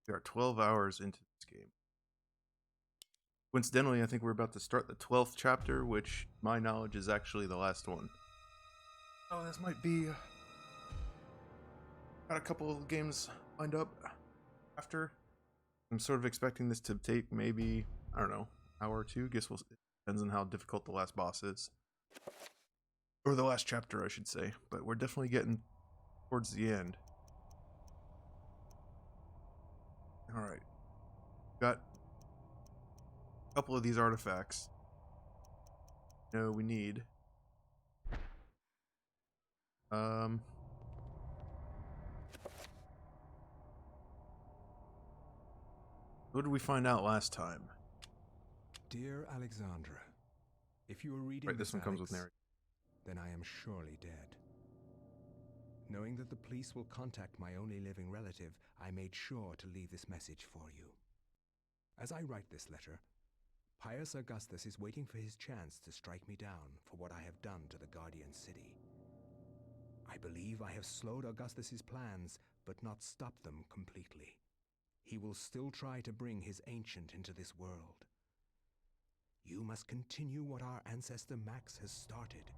We are 12 hours into this game. Coincidentally, I think we're about to start the 12th chapter, which, to my knowledge, is actually the last one. Oh, this might be... got a couple of games lined up after. I'm sort of expecting this to take maybe, I don't know, an hour or two. Guess it depends on how difficult the last boss is. Or the last chapter, I should say. But we're definitely getting towards the end. Alright. Got a couple of these artifacts. No, we need. What did we find out last time? Dear Alexandra, if you are reading Right, this one comes with narrative. then I am surely dead. Knowing that the police will contact my only living relative, I made sure to leave this message for you. As I write this letter, Pius Augustus is waiting for his chance to strike me down for what I have done to the Guardian City. I believe I have slowed Augustus's plans, but not stopped them completely. He will still try to bring his ancient into this world. You must continue what our ancestor Max has started.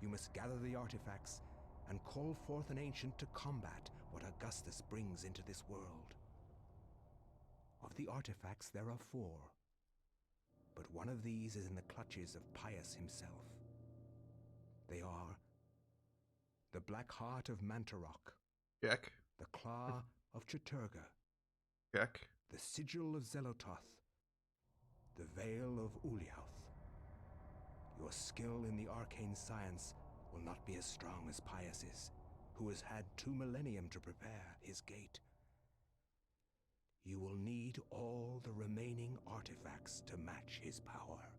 You must gather the artifacts and call forth an ancient to combat what Augustus brings into this world. Of the artifacts, there are 4. But one of these is in the clutches of Pius himself. They are the Black Heart of Mantarok, Check. the Claw of Chaturga, Check. the Sigil of Zelototh, the Veil of Ulyaoth. Your skill in the arcane science will not be as strong as Pius's, who has had 2 millennium to prepare his gate. You will need all the remaining artifacts to match his power.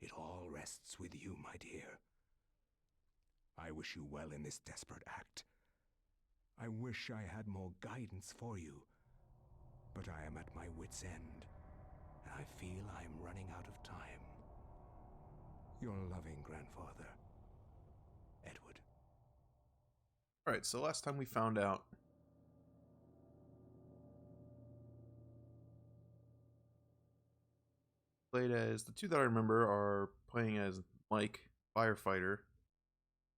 It all rests with you, my dear. I wish you well in this desperate act. I wish I had more guidance for you, but I am at my wit's end, and I feel I am running out of time. Your loving grandfather, Edward. Alright, so last time we found out played as the 2 that I remember are playing as Mike, firefighter,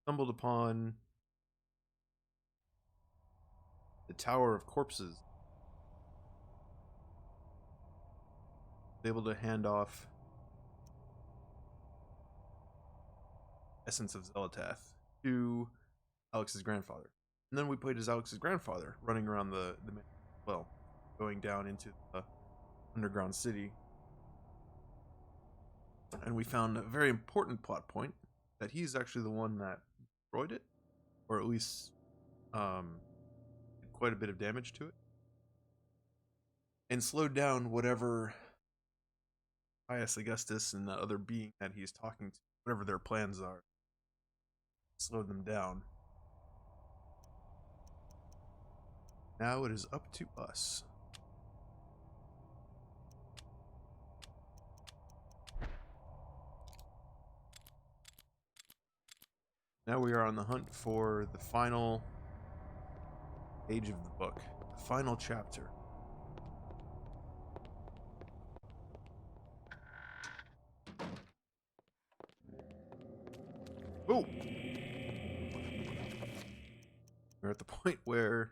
stumbled upon the Tower of Corpses, able to hand off essence of Zelotath to Alex's grandfather. And then we played as Alex's grandfather, running around well, going down into the underground city. And we found a very important plot point, that he's actually the one that destroyed it, or at least did quite a bit of damage to it, and slowed down whatever Pius Augustus and the other being that he's talking to, whatever their plans are, slowed them down. Now it is up to us. Now we are on the hunt for the final page of the book, the final chapter. Oh! We're at the point where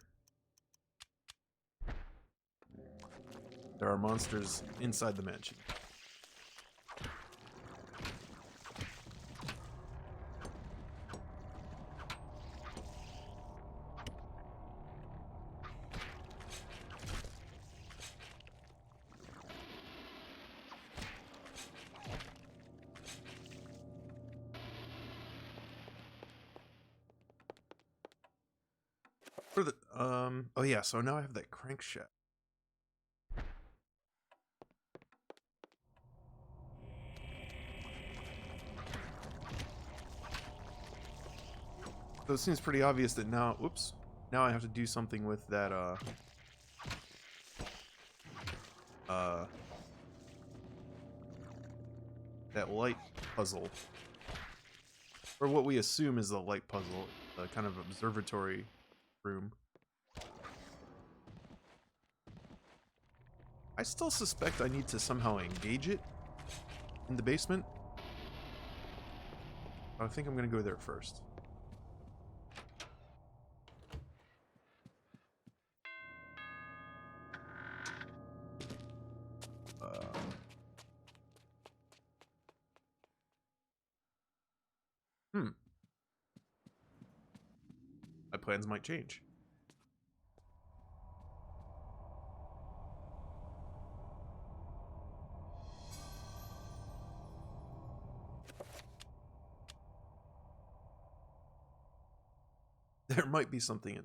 there are monsters inside the mansion. For the oh yeah, so now I have that crankshaft. So it seems pretty obvious that now, whoops, now I have to do something with that that light puzzle, or what we assume is the light puzzle, the kind of observatory room. I still suspect I need to somehow engage it in the basement. I think I'm gonna go there first. My plans might change. There might be something in.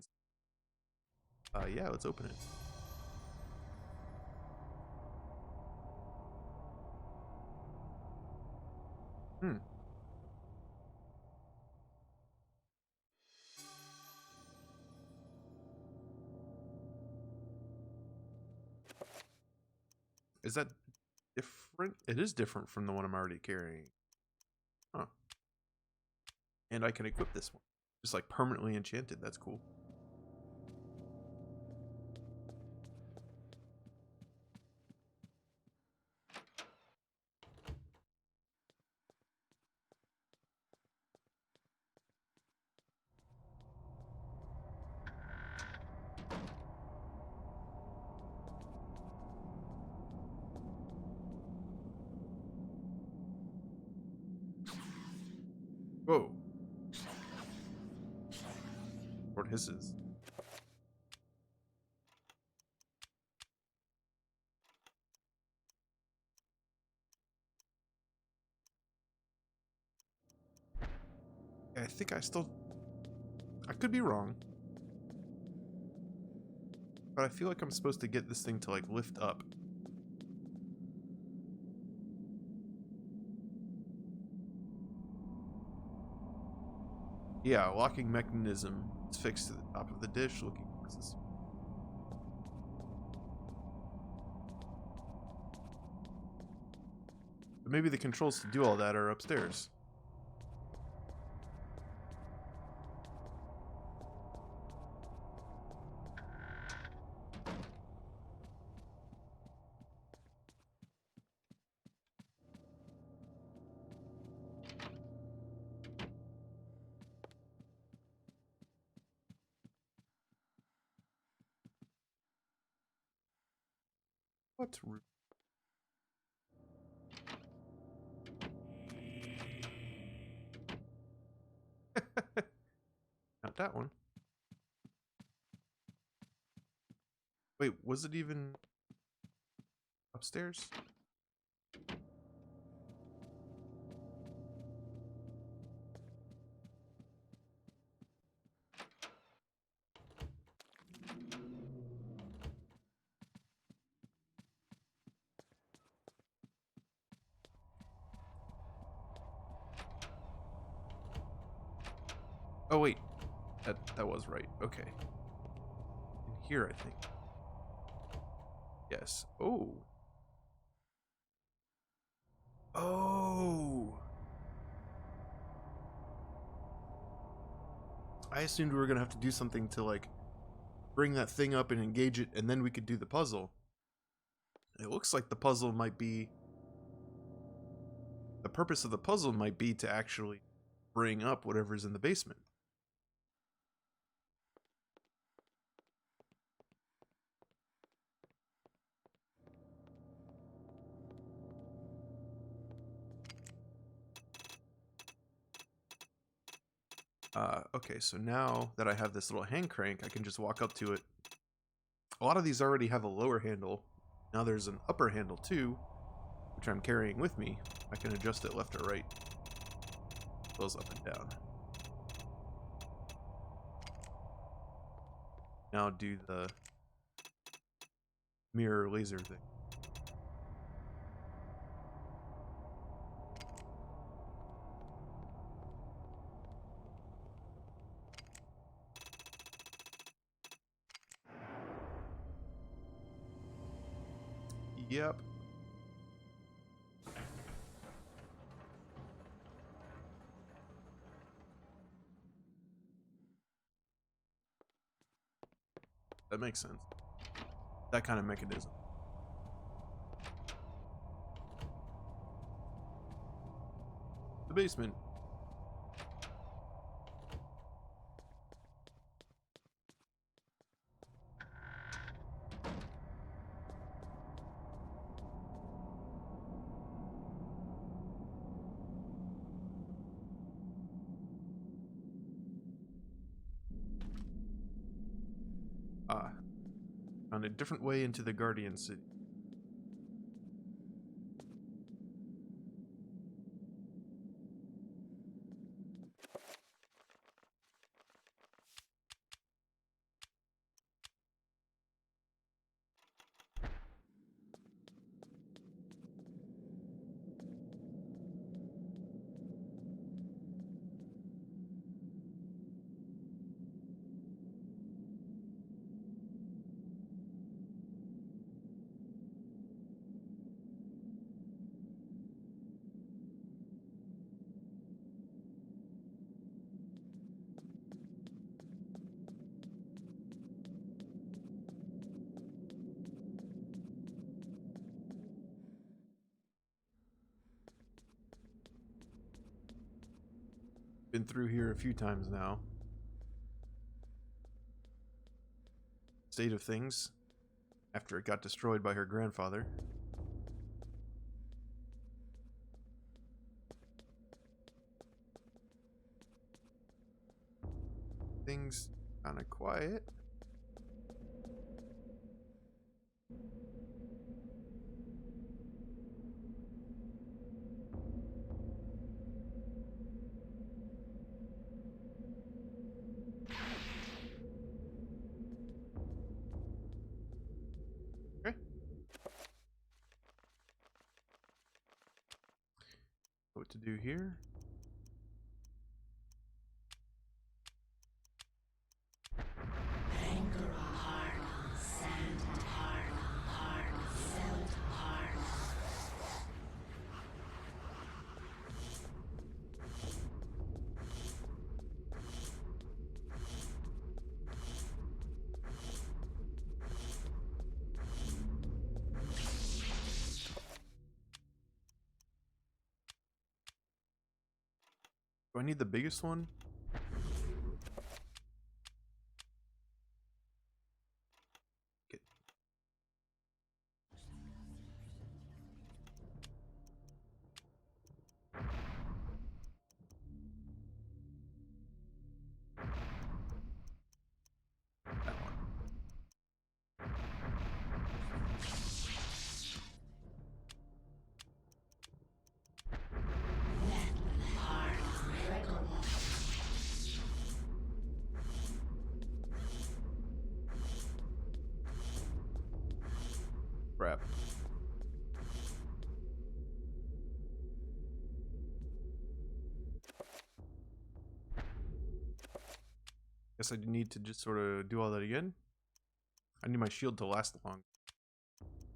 Yeah, let's open it. Is that different? It is different from the one I'm already carrying. Huh. And I can equip this one. Just like permanently enchanted. That's cool. Whoa. What hisses? I think I could be wrong. But I feel like I'm supposed to get this thing to like lift up. Yeah, locking mechanism is fixed to the top of the dish looking towards this. But maybe the controls to do all that are upstairs. What room? Not that one. Wait, was it even upstairs? Oh wait, that was right. Okay. In here, I think. Yes. Oh. Oh. I assumed we were gonna have to do something to like bring that thing up and engage it, and then we could do the puzzle. It looks like the puzzle might be. The purpose of the puzzle might be to actually bring up whatever's in the basement. Okay, so now that I have this little hand crank, I can just walk up to it. A lot of these already have a lower handle. Now there's an upper handle too, which I'm carrying with me. I can adjust it left or right. Goes up and down. Now do the mirror laser thing. Yep. That makes sense. That kind of mechanism. basement. Ah, found a different way into the Guardian City. Been through here a few times now. State of things after it got destroyed by her grandfather. Things kind of quiet. Okay. What to do here? Anchor a heart on sand, heart, felt heart. Do I need the biggest one? Okay. That one. Crap. Guess I need to just sort of do all that again. I need my shield to last long.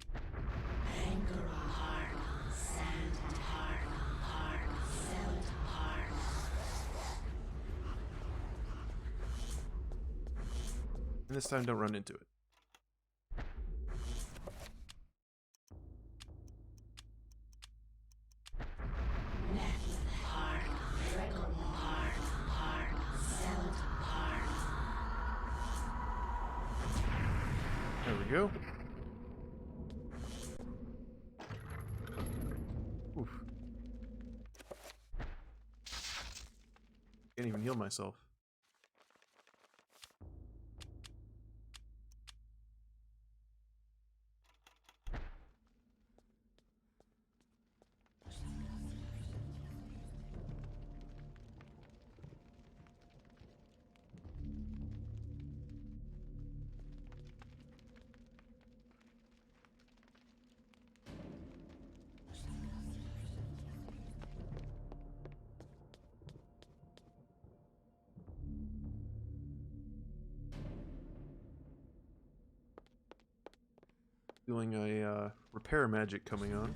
Anchor a heart on sand, heart, felt heart. And this time don't run into it. There we go. Oof. Can't even heal myself. Feeling a repair magic coming on.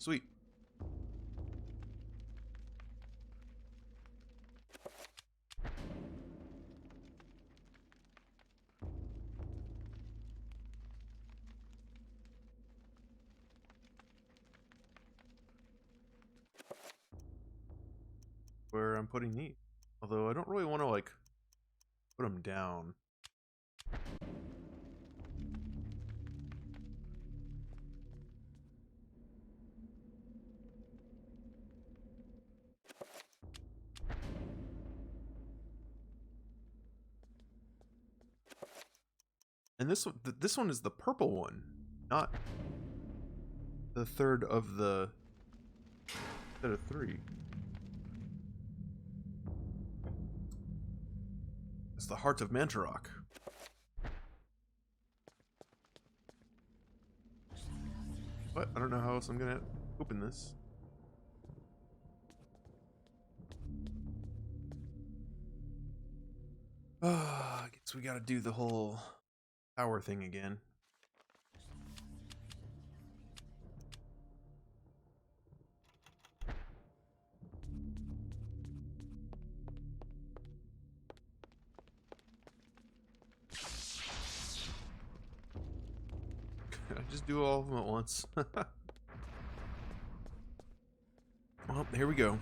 Sweet. Where I'm putting these. Although I don't really want to like put them down. And this one is the purple one, not the third of the set of 3. It's the Heart of Mantarok. What? I don't know how else I'm gonna open this. I guess we gotta do the whole power thing again. I just do all of them at once. Well, here we go.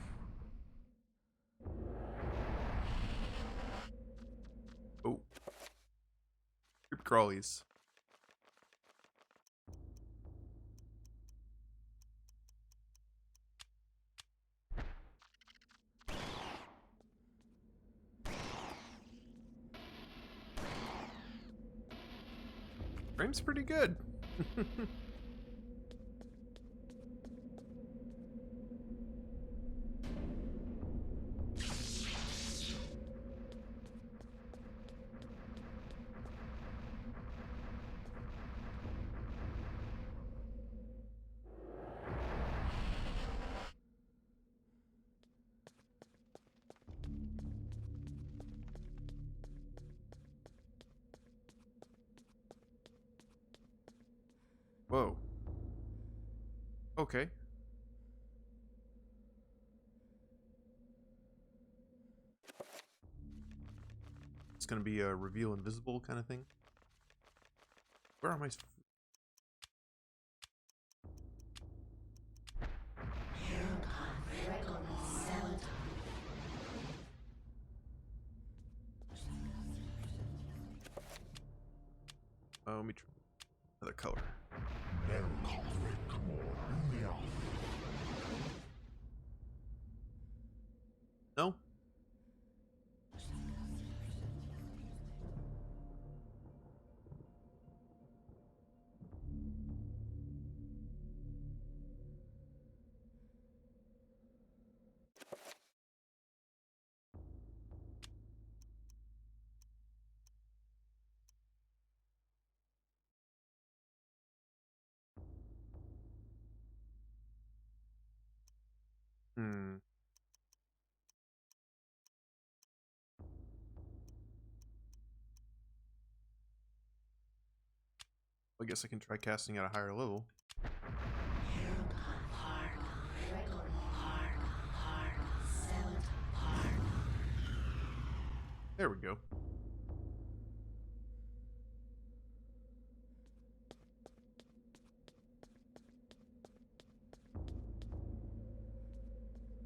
Oh. Creep crawlies. Frame's pretty good. Whoa. Okay. It's gonna be a reveal invisible kind of thing. Where am I? Oh, let me try another color. No? Hmm. I guess I can try casting at a higher level. There we go.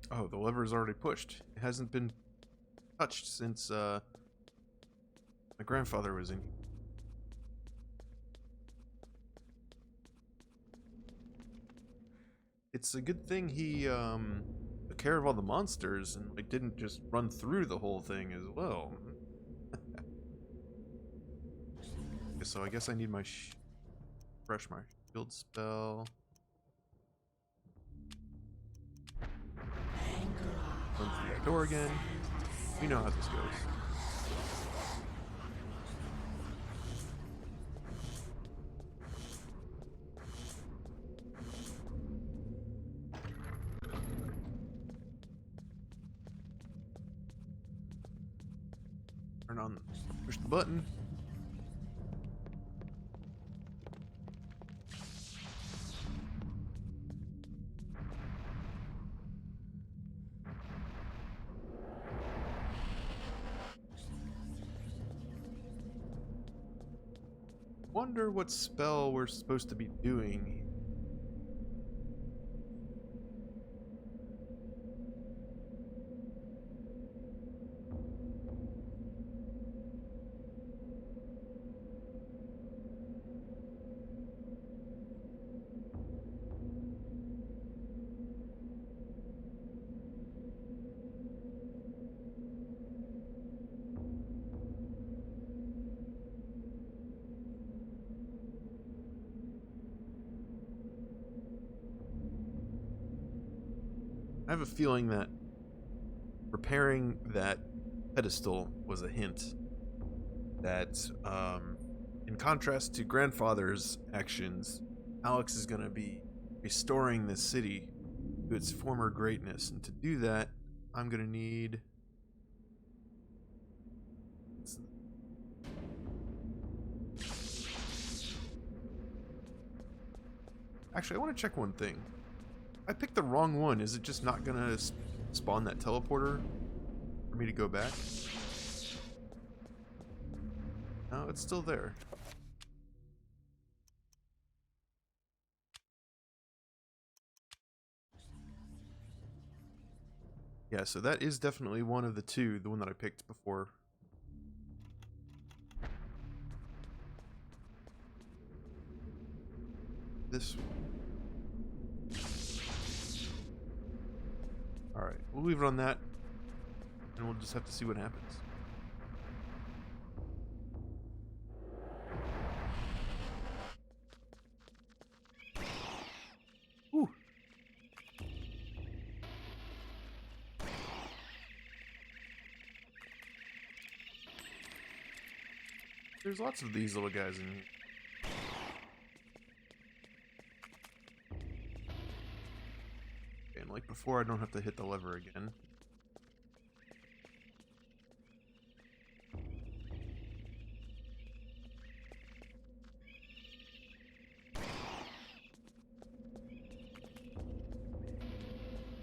Oh, the lever is already pushed. It hasn't been touched since my grandfather was in. It's a good thing he took care of all the monsters and like didn't just run through the whole thing as well. Okay, so I guess I need my fresh my shield spell. Run through that door again. You know how this goes. Turn on, push the button. wonder what spell we're supposed to be doing. I have a feeling that repairing that pedestal was a hint that, in contrast to grandfather's actions, Alex is going to be restoring this city to its former greatness. And to do that, I'm going to need... Actually, I want to check one thing. I picked the wrong one. Is it just not going to spawn that teleporter for me to go back? No, it's still there. Yeah, so that is definitely one of the two, the one that I picked before. This one. Alright, we'll leave it on that, and we'll just have to see what happens. Ooh. There's lots of these little guys in here. And like before, I don't have to hit the lever again.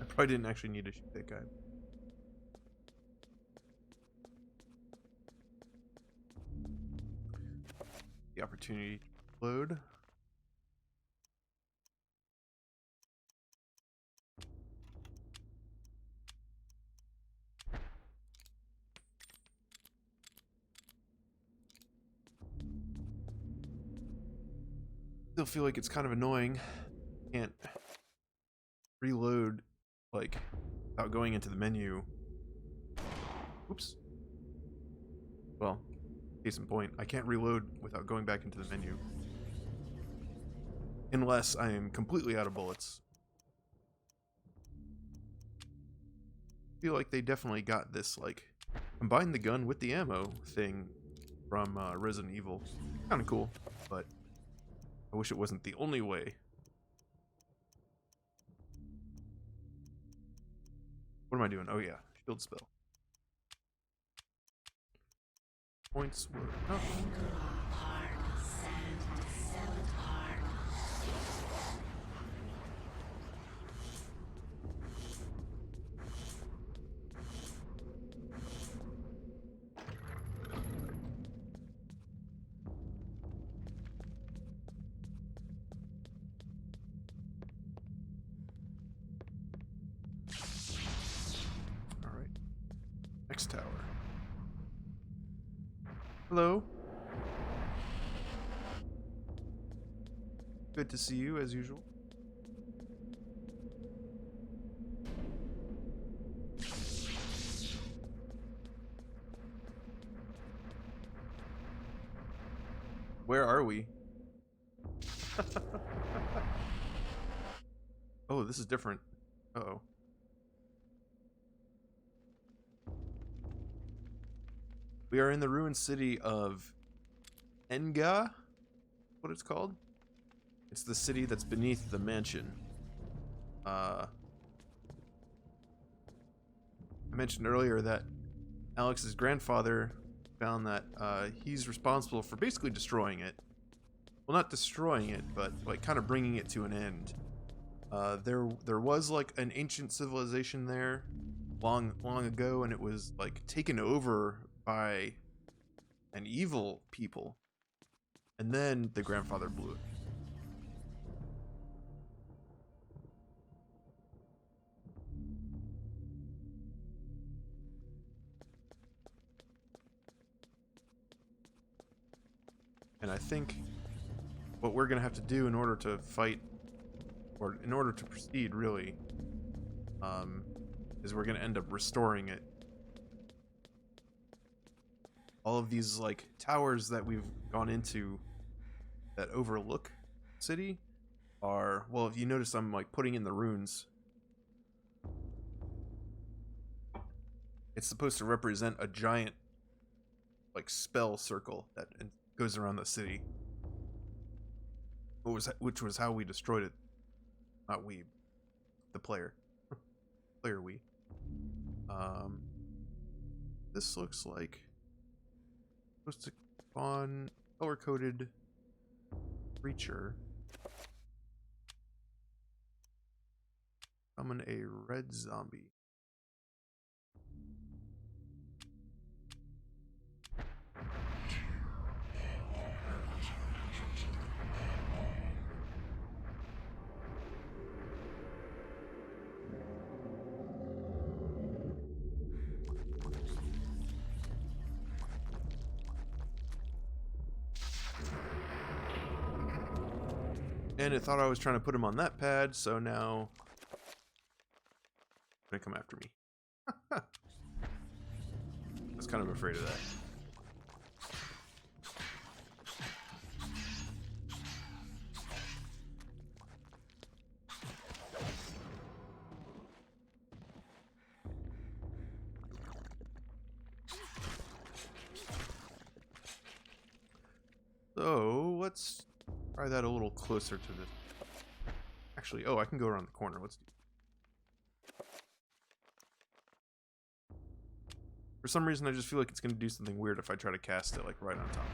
I probably didn't actually need to shoot that guy. The opportunity to load. Still feel like it's kind of annoying. Can't reload like without going into the menu. Oops. Well, case in point, I can't reload without going back into the menu. Unless I am completely out of bullets. I feel like they definitely got this, like, combine the gun with the ammo thing from Resident Evil. Kind of cool, but I wish it wasn't the only way. What am I doing? Oh yeah, shield spell. Points were up. Alright. Next tower. Hello. Good to see you, as usual. Where are we? Oh, this is different. Uh-oh. We are in the ruined city of Enga? What it's called? It's the city that's beneath the mansion. I mentioned earlier that Alex's grandfather found that he's responsible for basically destroying it. Well, not destroying it, but like kind of bringing it to an end. There was like an ancient civilization there long ago, and it was like taken over by an evil people. And then the grandfather blew it. And I think what we're going to have to do in order to fight, or in order to proceed, really, is we're going to end up restoring it. All of these, like, towers that we've gone into that overlook the city are, well, if you notice, I'm, like, putting in the runes. It's supposed to represent a giant, like, spell circle that goes around the city. Which was how we destroyed it. Not we, the player. Player we. This looks like supposed to spawn color-coded creature. Summon a red zombie. And it thought I was trying to put him on that pad, so now it's gonna come after me. I was kind of afraid of that. So let's try that a little closer to this. Actually, oh, I can go around the corner. Let's do. For some reason, I just feel like it's going to do something weird if I try to cast it, like, right on top.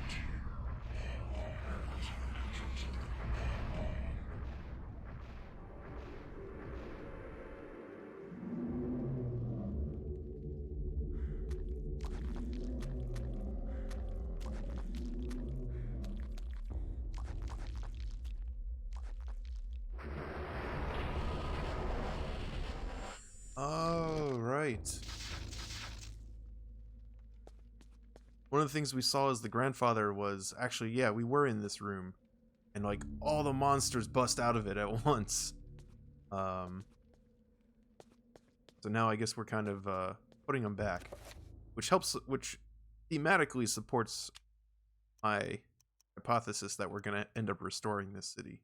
Oh, right. One of the things we saw as the grandfather was actually, yeah, we were in this room, and like all the monsters bust out of it at once. So now I guess we're kind of putting them back, which thematically supports my hypothesis that we're gonna end up restoring this city.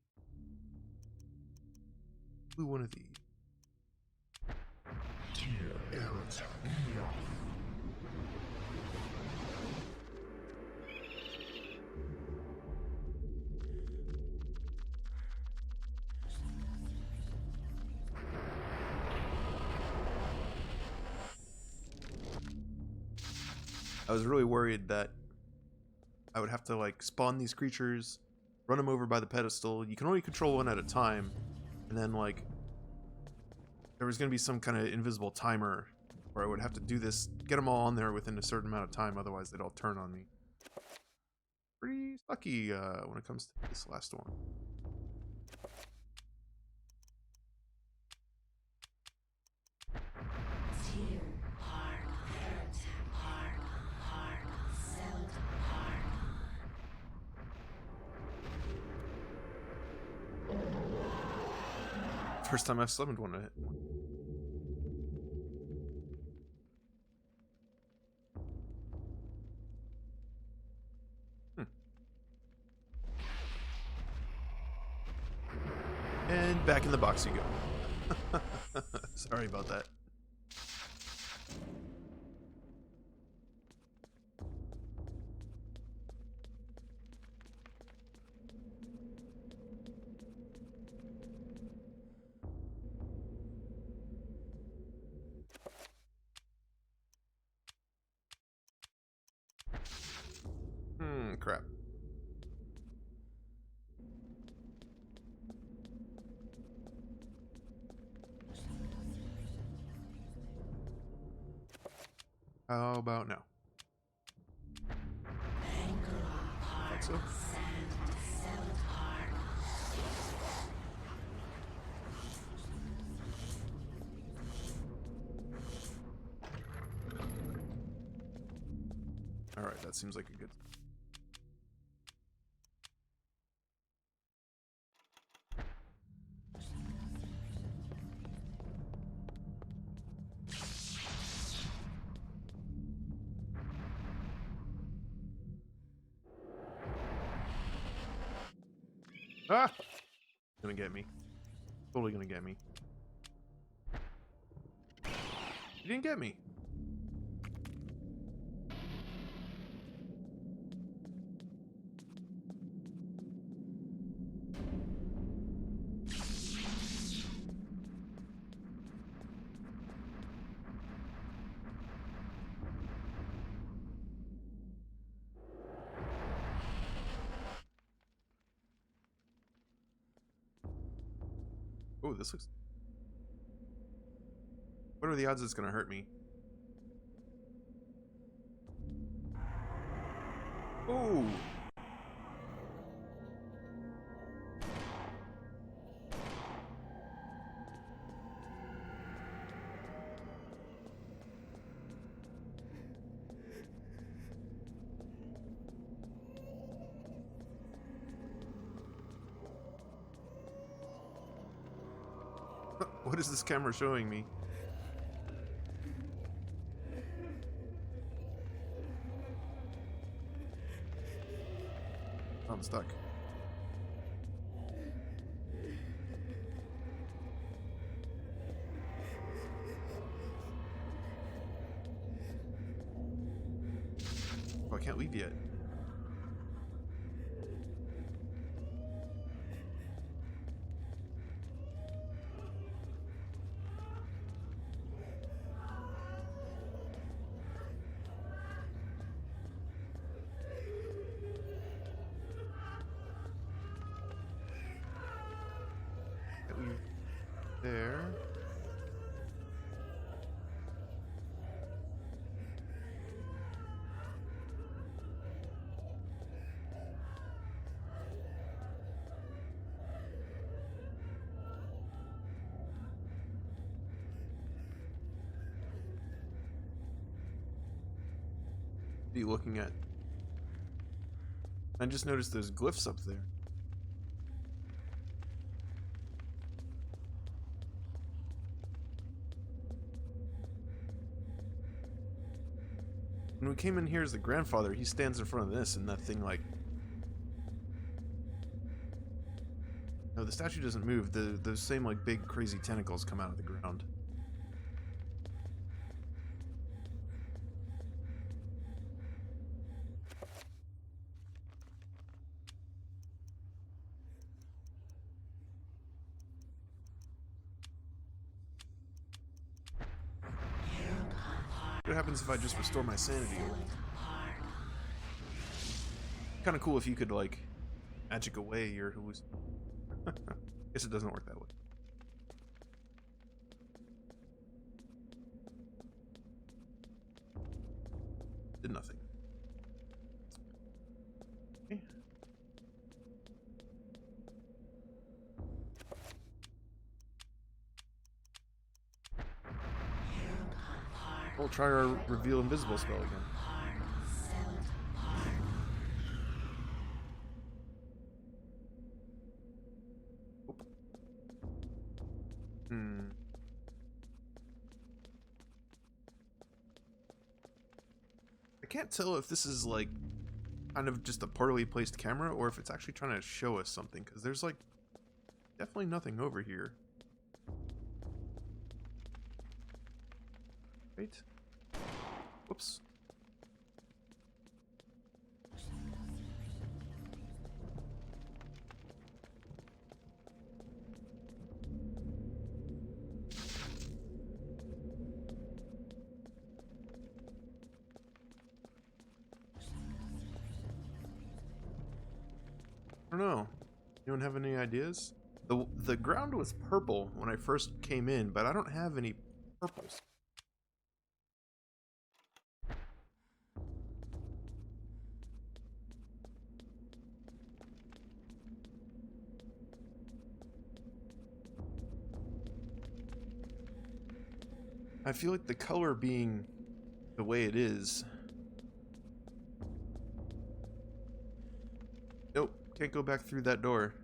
Do one of these. I was really worried that I would have to like spawn these creatures, run them over by the pedestal. You can only control one at a time, and then like there was going to be some kind of invisible timer where I would have to do this, get them all on there within a certain amount of time, otherwise they'd all turn on me. Pretty sucky when it comes to this last one. First time I've summoned one to hit one. And back in the box you go. Sorry about that. Crap. How about now? Like so. Alright, that seems like a good... Ah! Gonna get me. Totally gonna get me. You didn't get me. Oh, this looks... What are the odds it's gonna hurt me? Oh! What is this camera showing me? Oh, I'm stuck. Oh, I can't leave yet. Can't leave there. Be looking at. I just noticed there's glyphs up there. When we came in here as the grandfather, he stands in front of this, and that thing like... No, the statue doesn't move. Those same like big crazy tentacles come out of the ground. What happens if I just restore my sanity? Kind of cool if you could like magic away your hallucination. Guess it doesn't work that way. Did nothing. Okay. We'll try our reveal invisible spell again. I can't tell if this is like kind of just a poorly placed camera or if it's actually trying to show us something, because there's like definitely nothing over here. Wait. Whoops. I don't know. Anyone have any ideas? The ground was purple when I first came in, but I don't have any purples. I feel like the color being the way it is Can't go back through that door.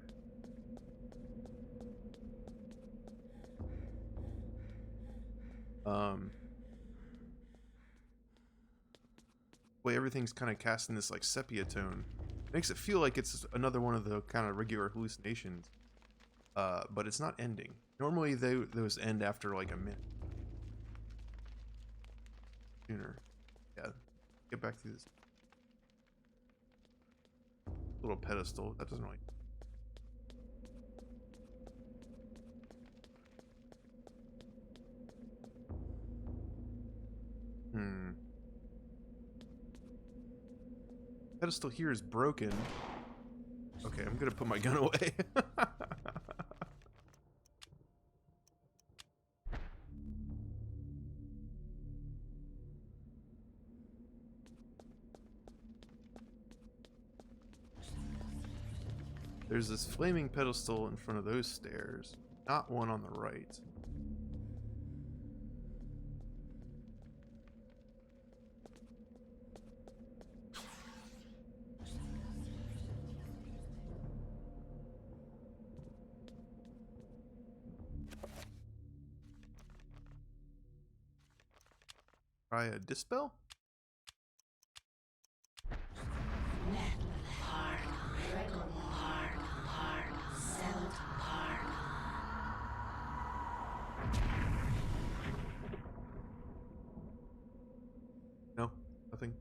Way everything's kind of cast in this like sepia tone makes it feel like it's another one of the kind of regular hallucinations. But it's not ending. Normally those end after like a minute. Sooner. Yeah. Get back through this little pedestal. That doesn't really. Pedestal here is broken. Okay, I'm gonna put my gun away. There's this flaming pedestal in front of those stairs, not one on the right. Try a dispel? No, nothing.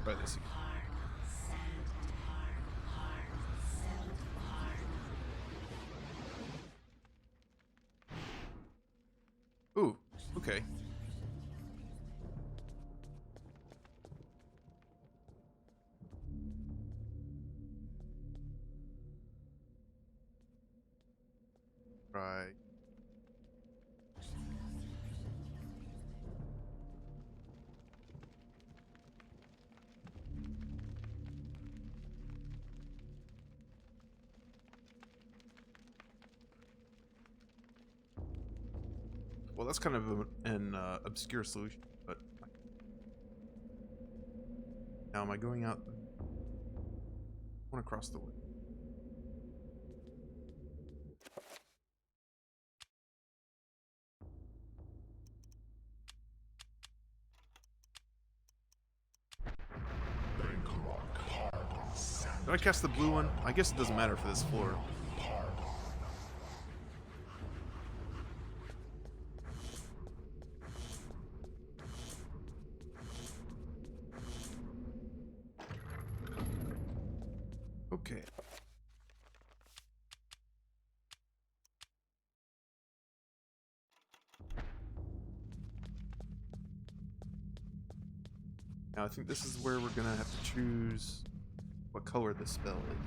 Try this again. Ooh, okay. Try. Well, that's kind of an obscure solution, but now am I going out? I want to cross the way. Did I cast the blue one? I guess it doesn't matter for this floor. Okay. Now I think this is where we're gonna have to choose what color the spell is.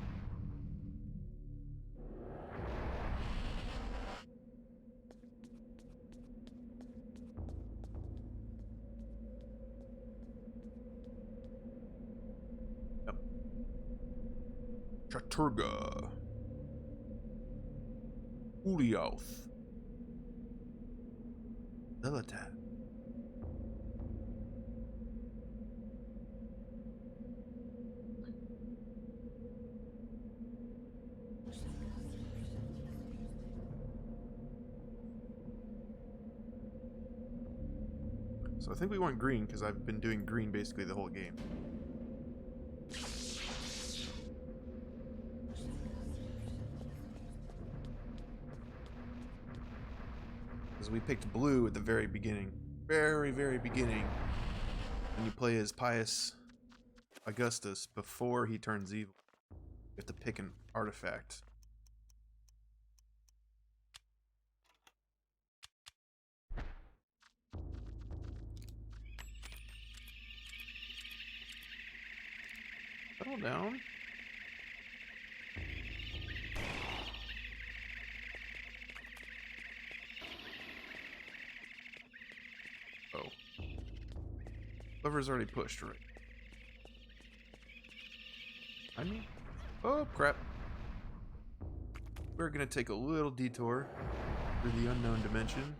Yep. Chaturga. Ulioth. Lilitat. So I think we want green because I've been doing green basically the whole game. Because we picked blue at the very beginning. Very, very beginning. When you play as Pius Augustus before he turns evil. You have to pick an artifact. Settle down. Oh. Lever's already pushed, right? I mean, oh crap. We're gonna take a little detour through the unknown dimension.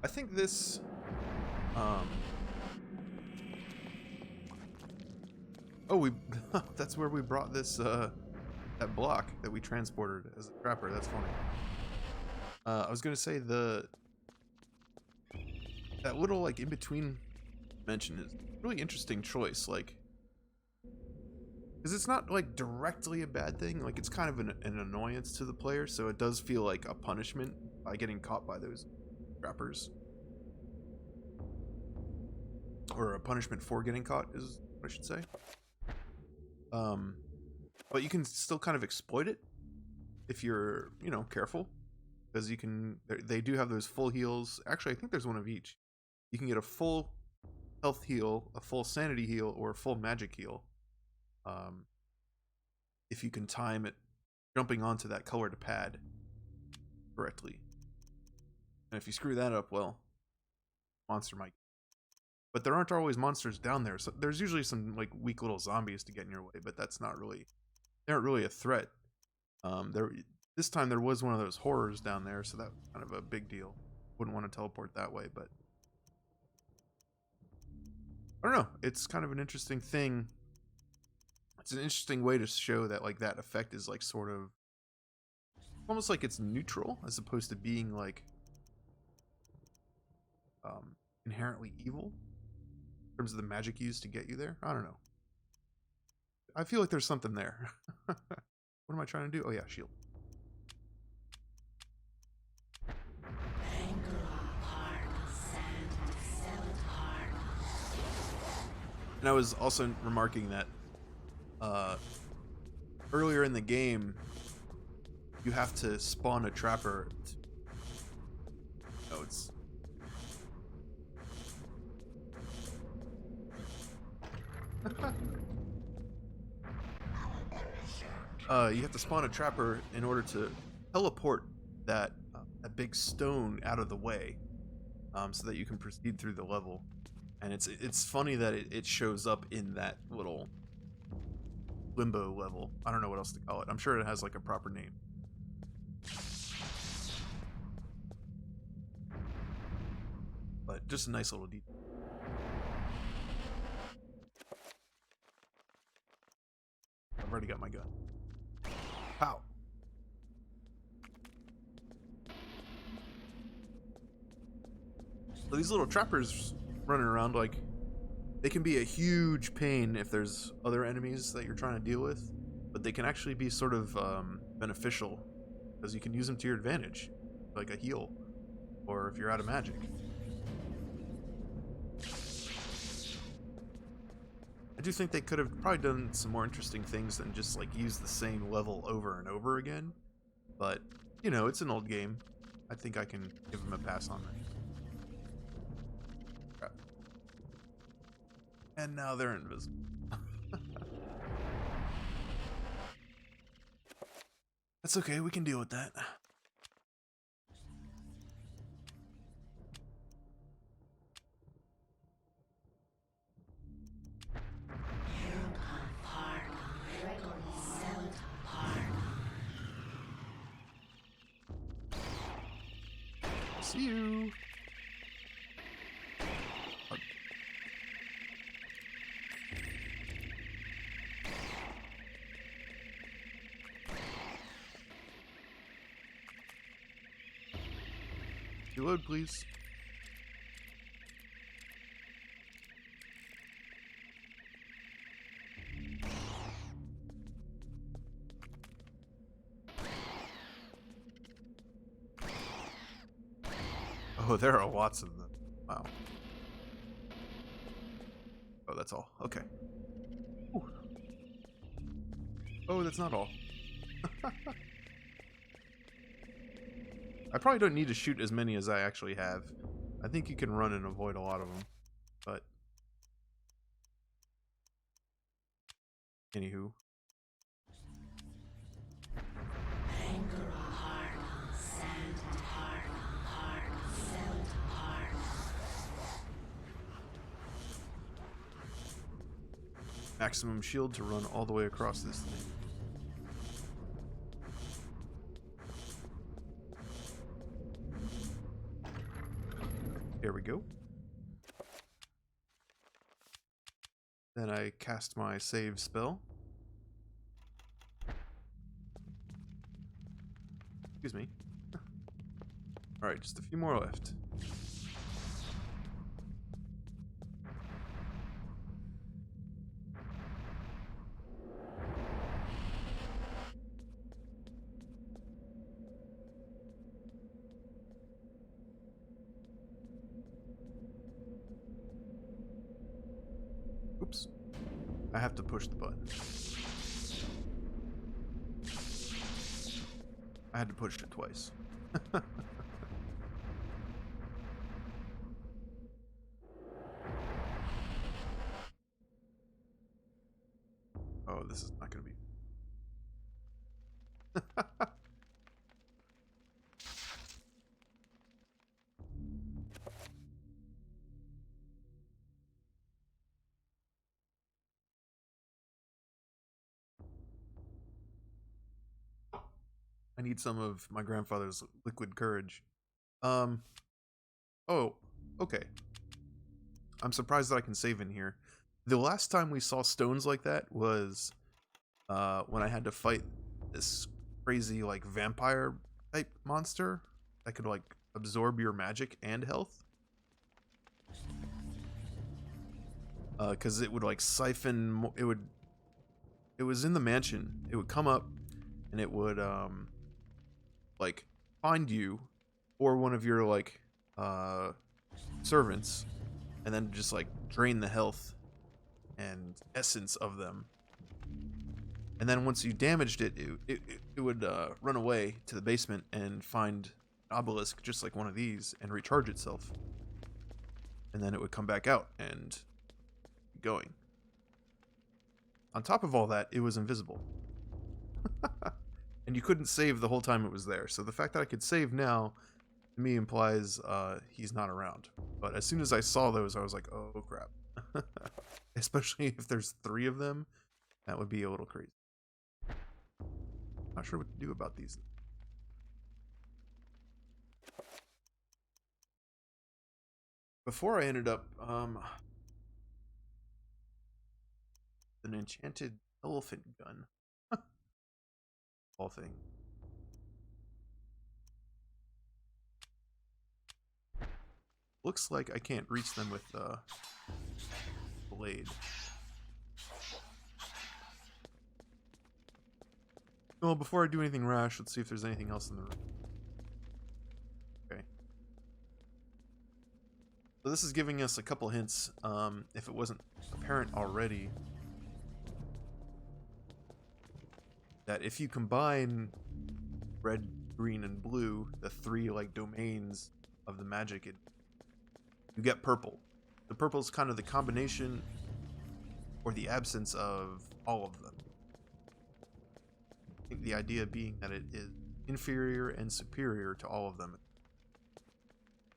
I think this oh, that's where we brought this that block that we transported as a trapper. That's funny. I was gonna say that little like in between dimension is a really interesting choice, like, because it's not like directly a bad thing. Like, it's kind of an annoyance to the player, so it does feel like a punishment by getting caught by those trappers, or a punishment for getting caught is what I should say. But you can still kind of exploit it if you're, you know, careful, because you can. They do have those full heals. Actually, I think there's one of each. You can get a full health heal, a full sanity heal, or a full magic heal. If you can time it jumping onto that colored pad correctly. And if you screw that up, well, monster might. But there aren't always monsters down there. So there's usually some like weak little zombies to get in your way, but that's not really, they aren't really a threat. This time there was one of those horrors down there, so that was kind of a big deal. Wouldn't want to teleport that way, but I don't know. It's kind of an interesting thing. It's an interesting way to show that like that effect is like sort of almost like it's neutral as opposed to being like inherently evil in terms of the magic used to get you there. I don't know. I feel like there's something there. What am I trying to do? Oh yeah, shield. And I was also remarking that earlier in the game, you have to spawn a trapper. Oh, it's. You have to spawn a trapper in order to teleport that big stone out of the way, so that you can proceed through the level. And it's funny that it shows up in that little limbo level. I don't know what else to call it. I'm sure it has like a proper name. But just a nice little detail. I've already got my gun. Pow. So these little trappers running around, like, they can be a huge pain if there's other enemies that you're trying to deal with, but they can actually be sort of beneficial because you can use them to your advantage, like a heal, or if you're out of magic. I do think they could have probably done some more interesting things than just like use the same level over and over again, but you know, it's an old game. I think I can give them a pass on that. And now they're invisible. That's okay, we can deal with that. See you. Reload, please. Oh, there are lots of them. Wow. Oh, that's all. Okay. Ooh. Oh, that's not all. I probably don't need to shoot as many as I actually have. I think you can run and avoid a lot of them. But anywho. Maximum shield to run all the way across this thing. There we go. Then I cast my save spell. Excuse me. Alright, just a few more left. Oops. I have to push the button. I had to push it twice. Oh, this is not going to be... I need some of my grandfather's liquid courage. Oh, okay. I'm surprised that I can save in here. The last time we saw stones like that was when I had to fight this crazy like vampire type monster that could like absorb your magic and health. Because it would like siphon. It was in the mansion. It would come up, and it would like find you or one of your like servants, and then just like drain the health and essence of them. And then once you damaged it, it would run away to the basement and find an obelisk just like one of these and recharge itself. And then it would come back out and keep going. On top of all that, it was invisible. And you couldn't save the whole time it was there. So the fact that I could save now, to me, implies he's not around. But as soon as I saw those, I was like, oh crap. Especially if there's 3 of them, that would be a little crazy. Not sure what to do about these. Before I ended up an enchanted elephant gun. All thing. Looks like I can't reach them with the blade. Well, before I do anything rash, let's see if there's anything else in the room. Okay. So this is giving us a couple hints, if it wasn't apparent already, that if you combine red, green, and blue, the 3 like domains of the magic, you get purple. The purple is kind of the combination or the absence of all of them. I think the idea being that it is inferior and superior to all of them.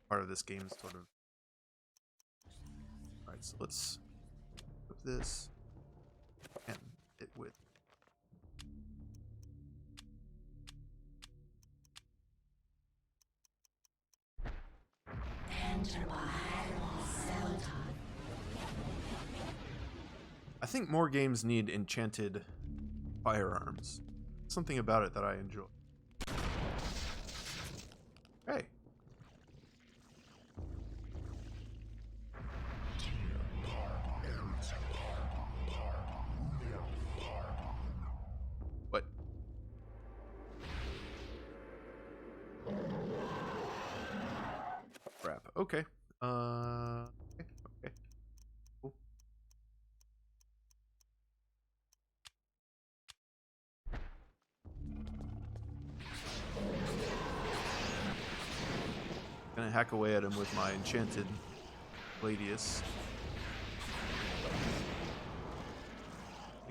Part of this game's sort of... Alright, so let's put this and it with... I think more games need enchanted firearms. Something about it that I enjoy. Hey. What? Okay. Okay. Okay. Cool. Gonna hack away at him with my enchanted Gladius.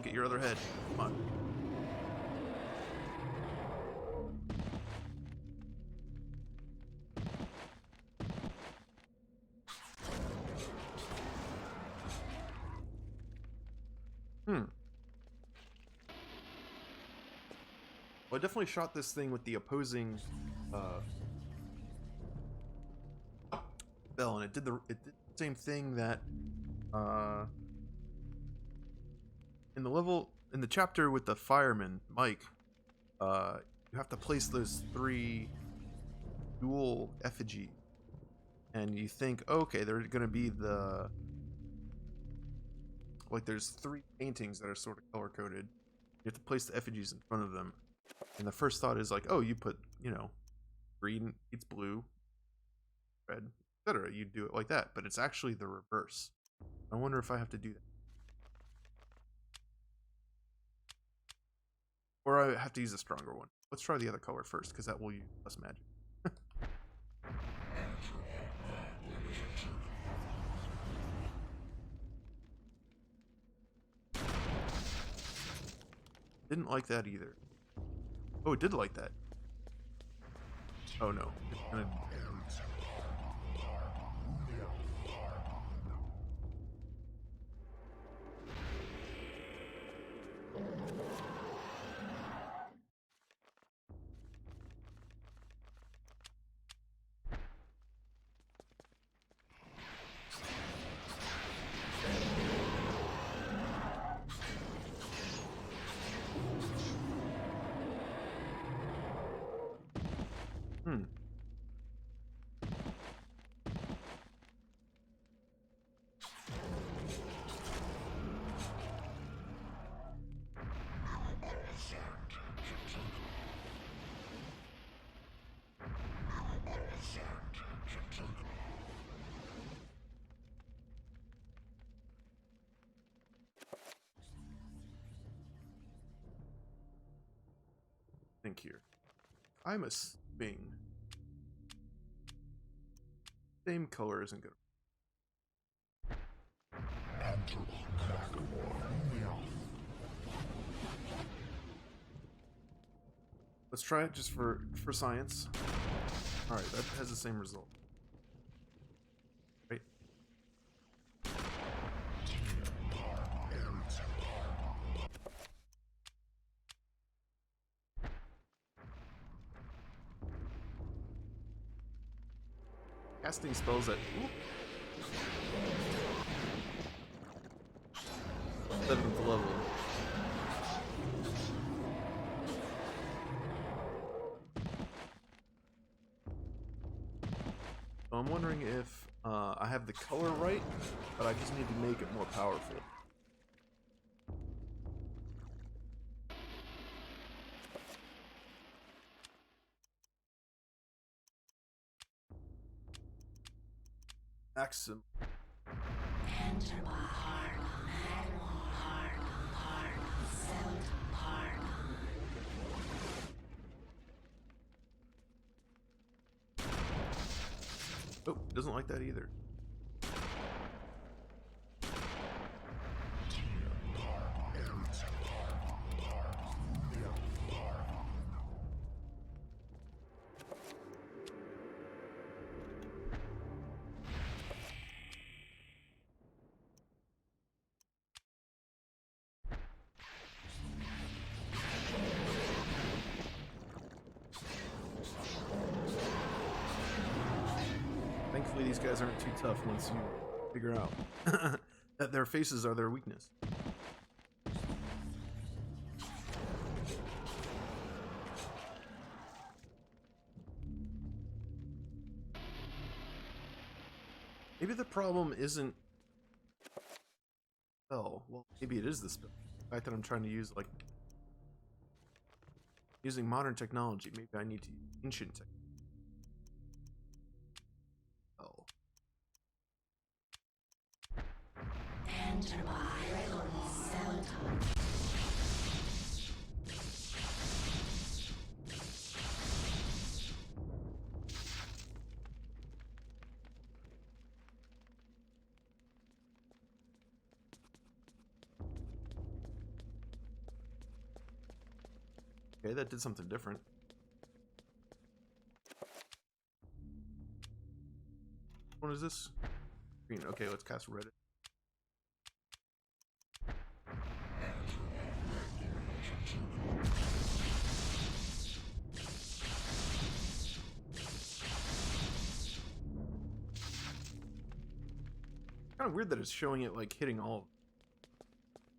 Get your other head. Come on. Well, I definitely shot this thing with the opposing bell, and it did the same thing that in the chapter with the fireman Mike. You have to place those 3 dual effigies, and you think, okay, they're gonna be there's 3 paintings that are sort of color coded. You have to place the effigies in front of them, and the first thought is like, oh, you put green it's blue, red, etc. You do it like that, but it's actually the reverse. I wonder if I have to do that, or I have to use a stronger one. Let's try the other color first, because that will use less magic. Didn't like that either. Oh, it did like that. Oh no. It's gonna... Think here. I'm assuming same color isn't good. Let's try it just for science. All right, that has the same result. Right. Casting spells at 7th level. So I'm wondering if I have the color right, but I just need to make it more powerful. Maxim. Oh, doesn't like that either. Thankfully, these guys aren't too tough once you figure out that their faces are their weakness. Maybe the problem isn't... Oh, well, maybe it is the spell. The fact that I'm trying to use, like... Using modern technology. Maybe I need to use ancient technology. Oh. Enter by Requiem Sanity. Okay, that did something different. What is this? Green. Okay, let's cast Reddit. Kind of weird that it's showing it like hitting all,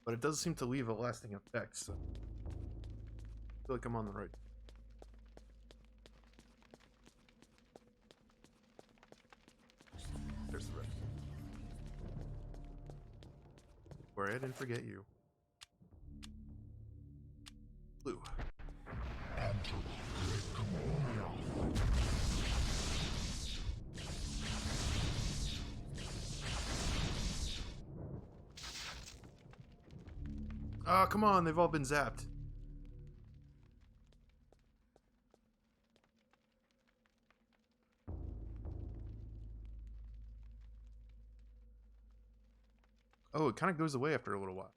but it does seem to leave a lasting effect. So I feel like I'm on the right. There's the red. Where I didn't forget you. Blue. Ah, come on, they've all been zapped. Oh, it kind of goes away after a little while.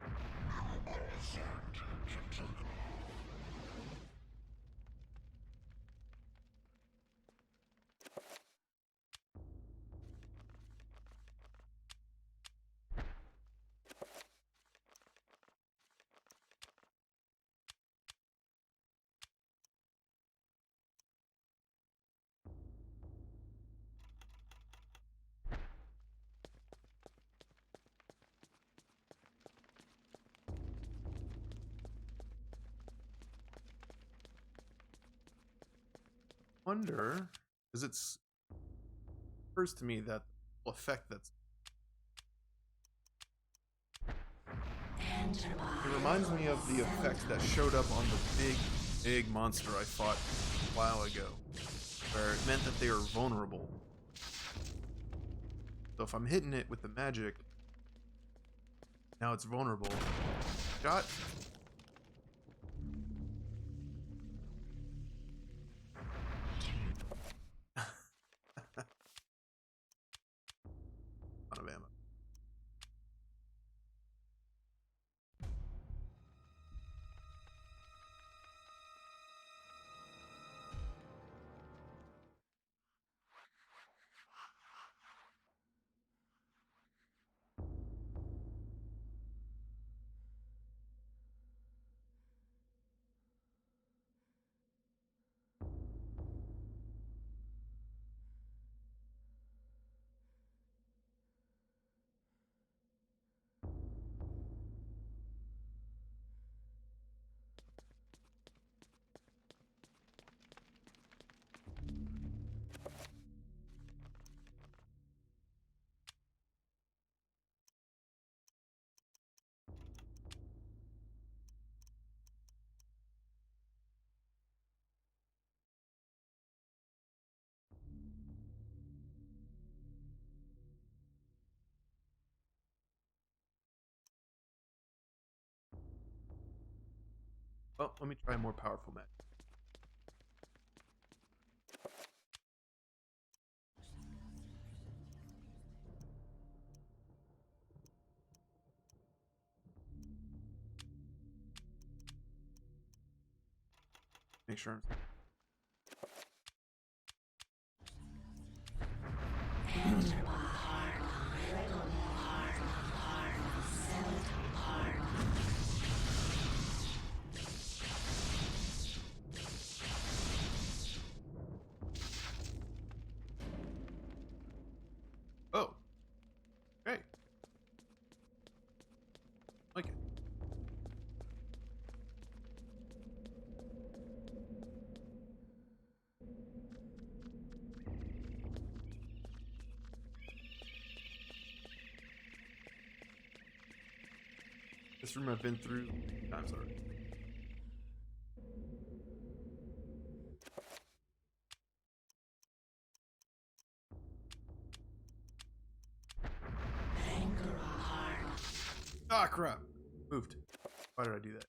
Wonder, because it's occurs to me that the effect that's it reminds me of the effect that showed up on the big monster I fought a while ago, where it meant that they were vulnerable. So if I'm hitting it with the magic, now it's vulnerable. Shot. Out of ammo. Well, let me try a more powerful magic. Make sure. Enter by Requiem Sanity. Oh. Okay. Like it. This room I've been through times already. Anchor heart. Ah, crap. Moved. Why did I do that?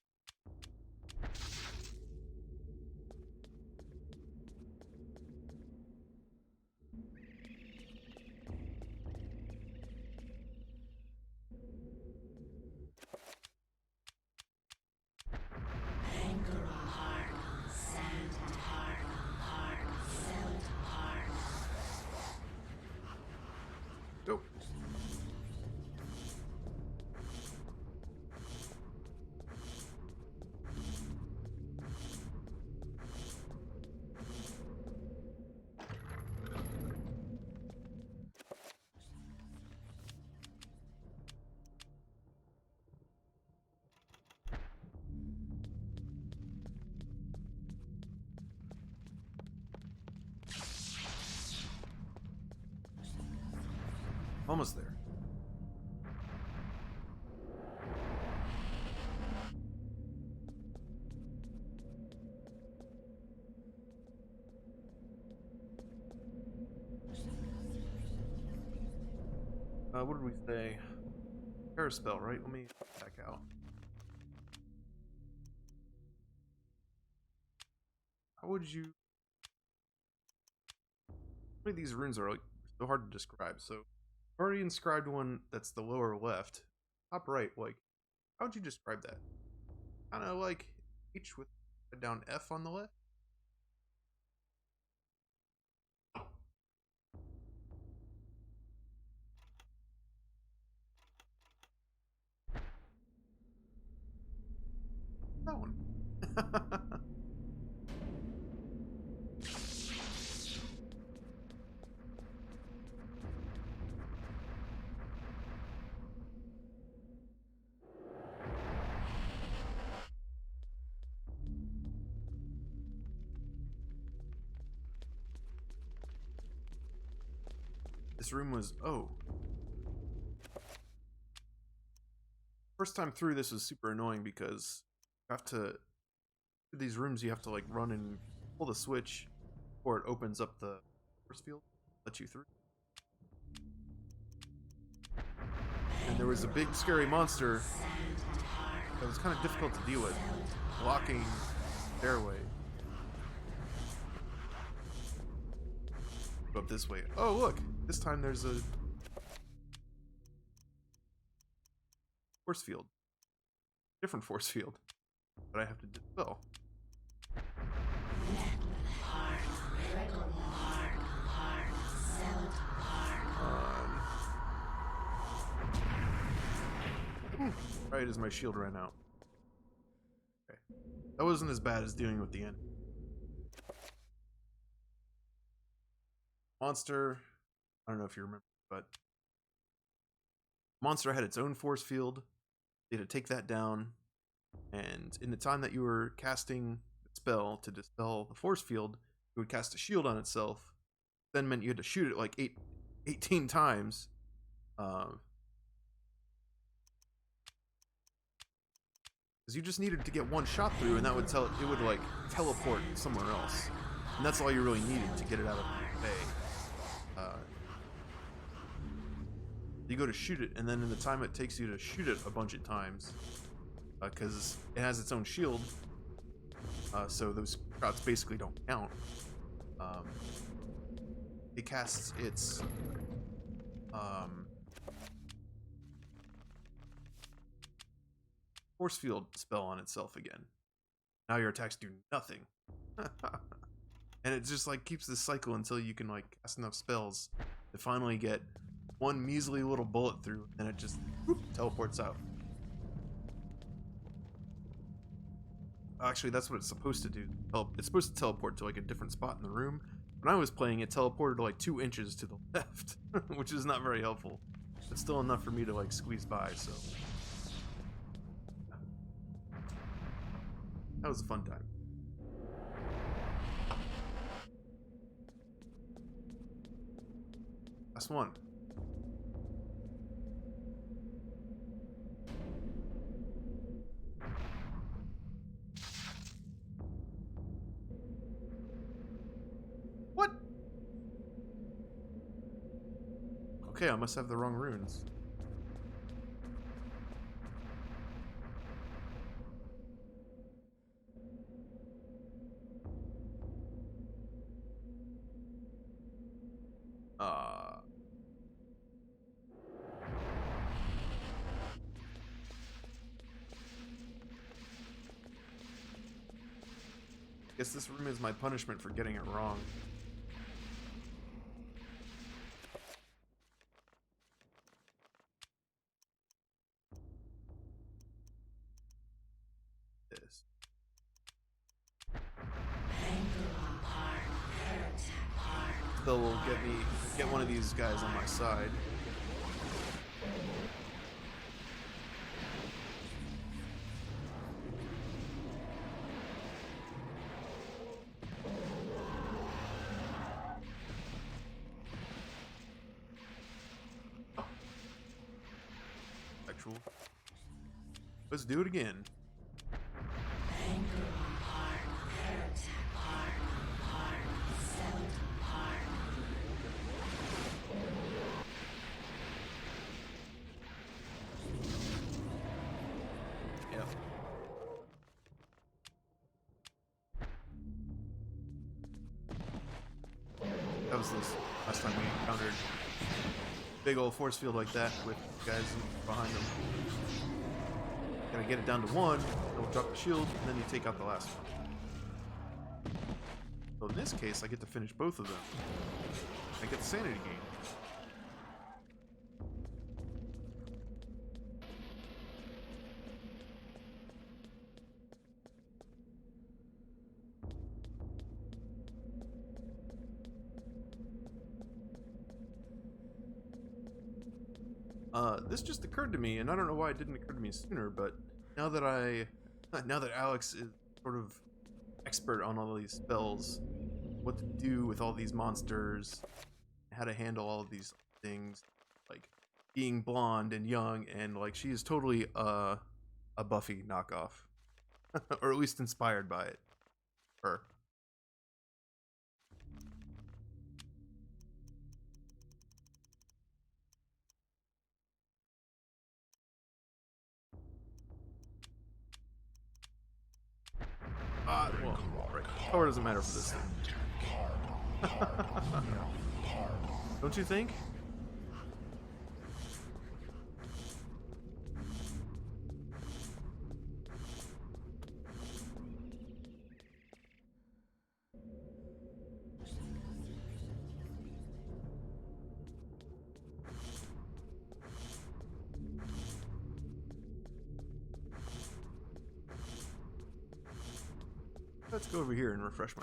Anger hard, sand hard, silt hard. Go. Almost there. What did we say? Paraspell, right? Let me back out. How would you... How many of these runes are like so hard to describe? So, I've already inscribed one that's the lower left. Top right, like, how would you describe that? Kind of like H with down F on the left? That one. This room was... Oh. First time through, this was super annoying because you have to... These rooms, you have to like run and pull the switch before it opens up the force field, let you through. And there was a big scary monster that was kind of difficult to deal with, blocking the stairway. Go up this way. Oh look, this time there's a force field. Different force field that I have to dispel. Right as my shield ran out. Okay. That wasn't as bad as dealing with the end. Monster, I don't know if you remember, but monster had its own force field. You had to take that down, and in the time that you were casting the spell to dispel the force field, it would cast a shield on itself. Then meant you had to shoot it like 18 times. Because you just needed to get one shot through, and that would it would like teleport somewhere else, and that's all you really needed to get it out of the bay. You go to shoot it, and then in the time it takes you to shoot it a bunch of times, because it has its own shield, so those shots basically don't count. It casts its force field spell on itself again. Now your attacks do nothing. And it just like keeps this cycle until you can like cast enough spells to finally get one measly little bullet through, and it just whoop, teleports out. Actually, that's what it's supposed to do. It's supposed to teleport to like a different spot in the room. When I was playing, it teleported like 2 inches to the left, which is not very helpful. It's still enough for me to like squeeze by, so. That was a fun time. Last one. What? Okay, I must have the wrong runes. Uh, guess this room is my punishment for getting it wrong. This. Still will get one of these guys on my side. Actual. Let's do it again. Yep. That was this last time we encountered big old force field like that with guys behind them. Gotta get it down to one, they'll drop the shield, and then you take out the last one. So in this case, I get to finish both of them. I get the sanity gain. This just occurred to me, and I don't know why it didn't occur to me sooner, but now that Alex is sort of expert on all these spells, what to do with all these monsters, how to handle all of these things, like being blonde and young, and like she is totally a Buffy knockoff, or at least inspired by it. Her. Well, right. Power doesn't matter for this thing. Don't you think? Let's go over here and refresh my.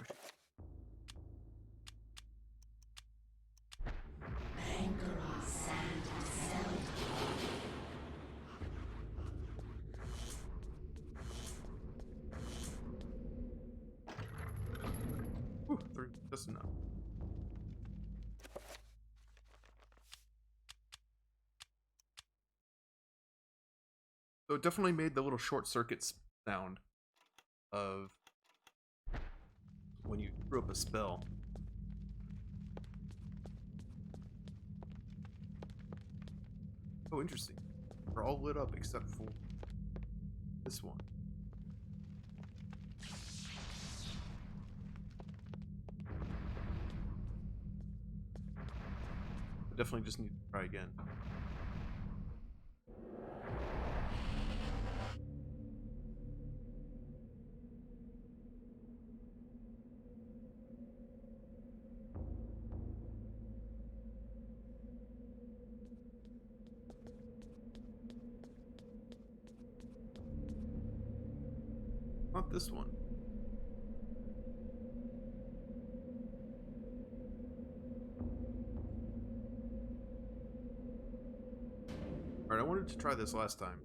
Whew, 3, just enough. So it definitely made the little short circuit sound of when you threw up a spell. Oh, interesting. They're all lit up except for this one. I definitely just need to try again. Not this one. Alright, I wanted to try this last time.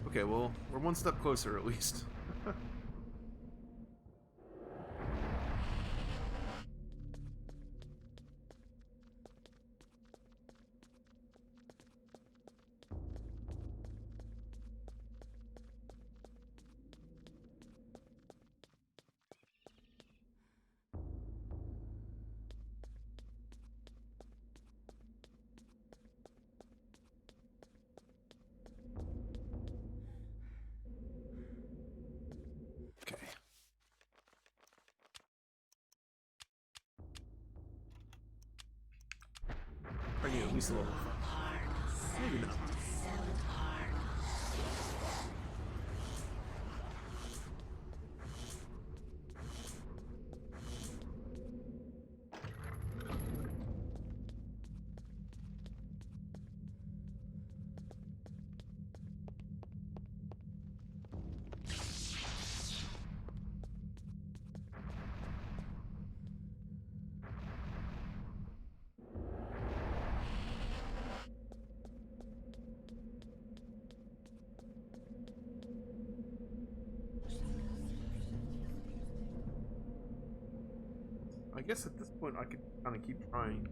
Okay, well, we're one step closer at least. least a level 5. Maybe not. I guess at this point I could kind of keep trying.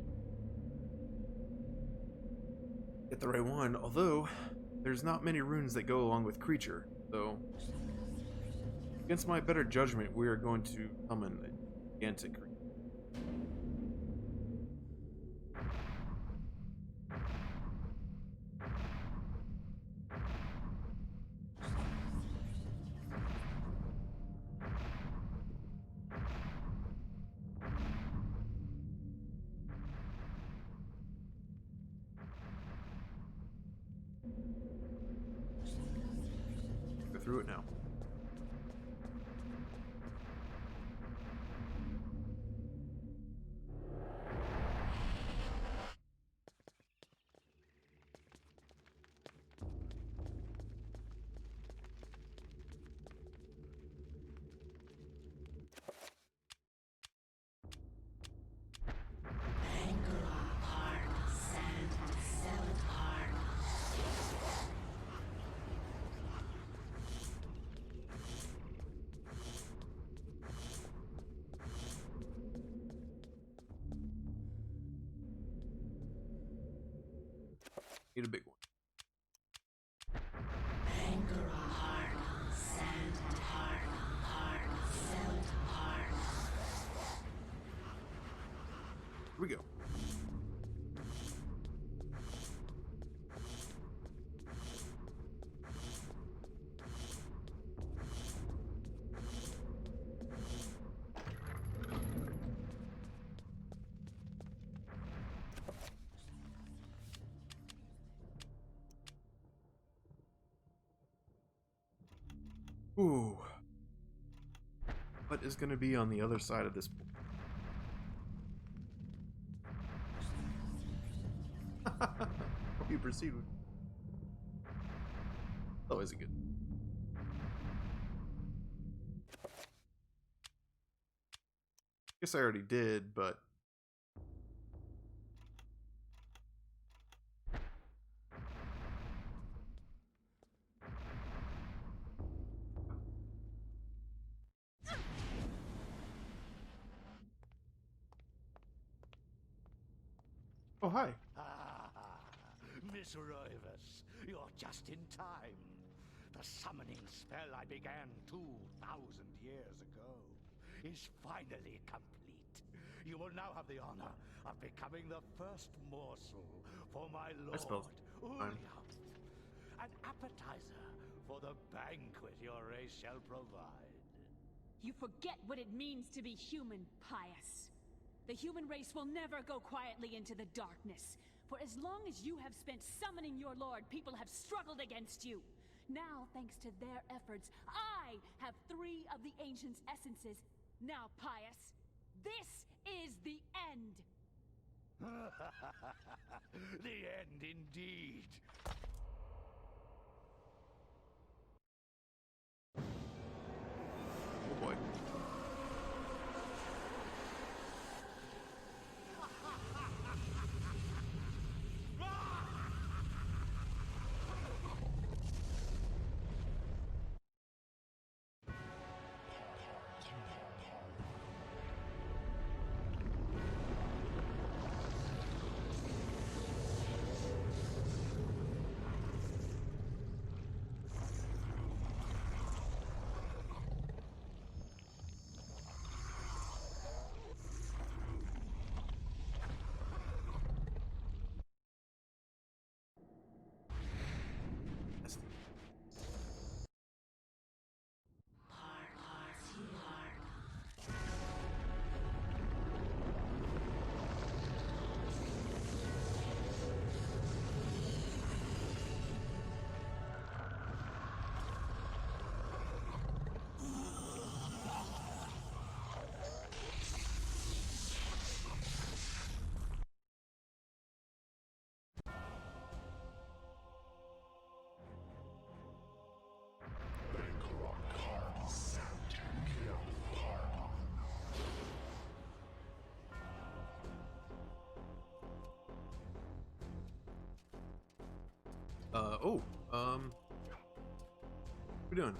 Get the right one, although there's not many runes that go along with creature, so against my better judgment, we are going to summon a gigantic creature. Go through it now. Need a big one. Here we go. Ooh. What is going to be on the other side of this? Hope you proceed with. Always a good. Guess I already did, but. Oh, hi. Miss Roivas, you're just in time. The summoning spell I began 2,000 years ago is finally complete. You will now have the honor of becoming the first morsel for my lord, Fine. Ulyam. An appetizer for the banquet your race shall provide. You forget what it means to be human, Pious. The human race will never go quietly into the darkness. For as long as you have spent summoning your lord, people have struggled against you. Now, thanks to their efforts, I have 3 of the Ancient's essences. Now, Pious, this is the end. The end indeed. Oh boy. What we doing?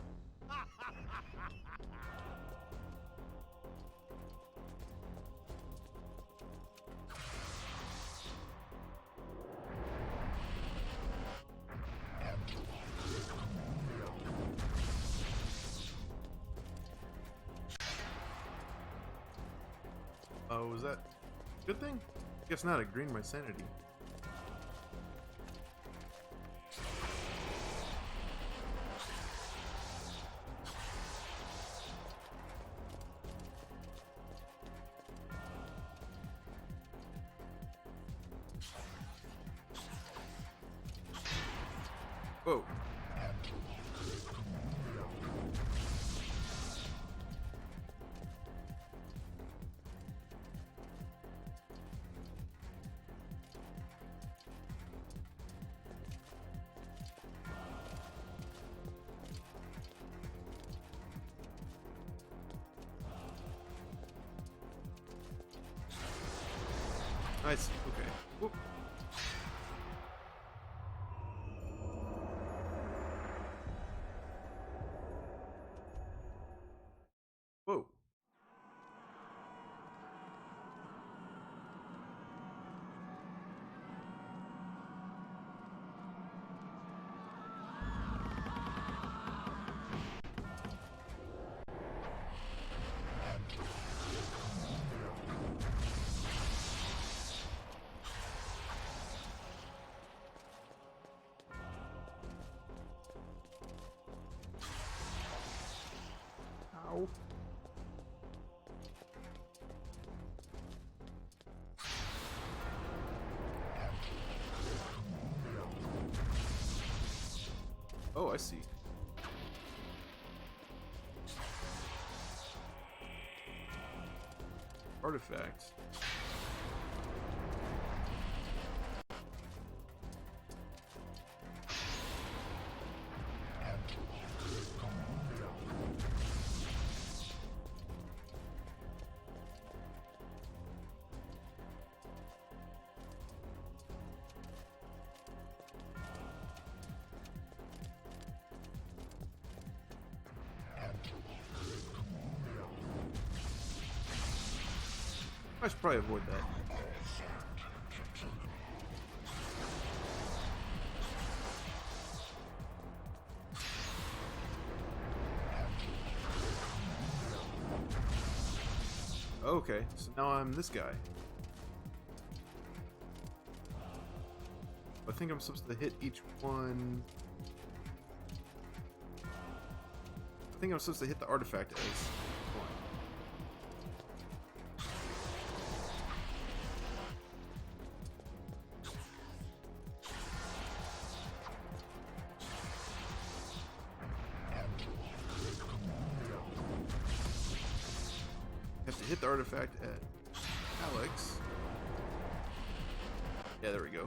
Oh, was that a good thing? Guess not. It greened my sanity. Whoa. Nice. Okay. Whoop. Whoa. Ow. Oh, I see. Artifact. I should probably avoid that. Okay, so now I'm this guy. I think I'm supposed to hit each one. I think I'm supposed to hit the artifact as one. Have to hit the artifact at Alex. Yeah, there we go.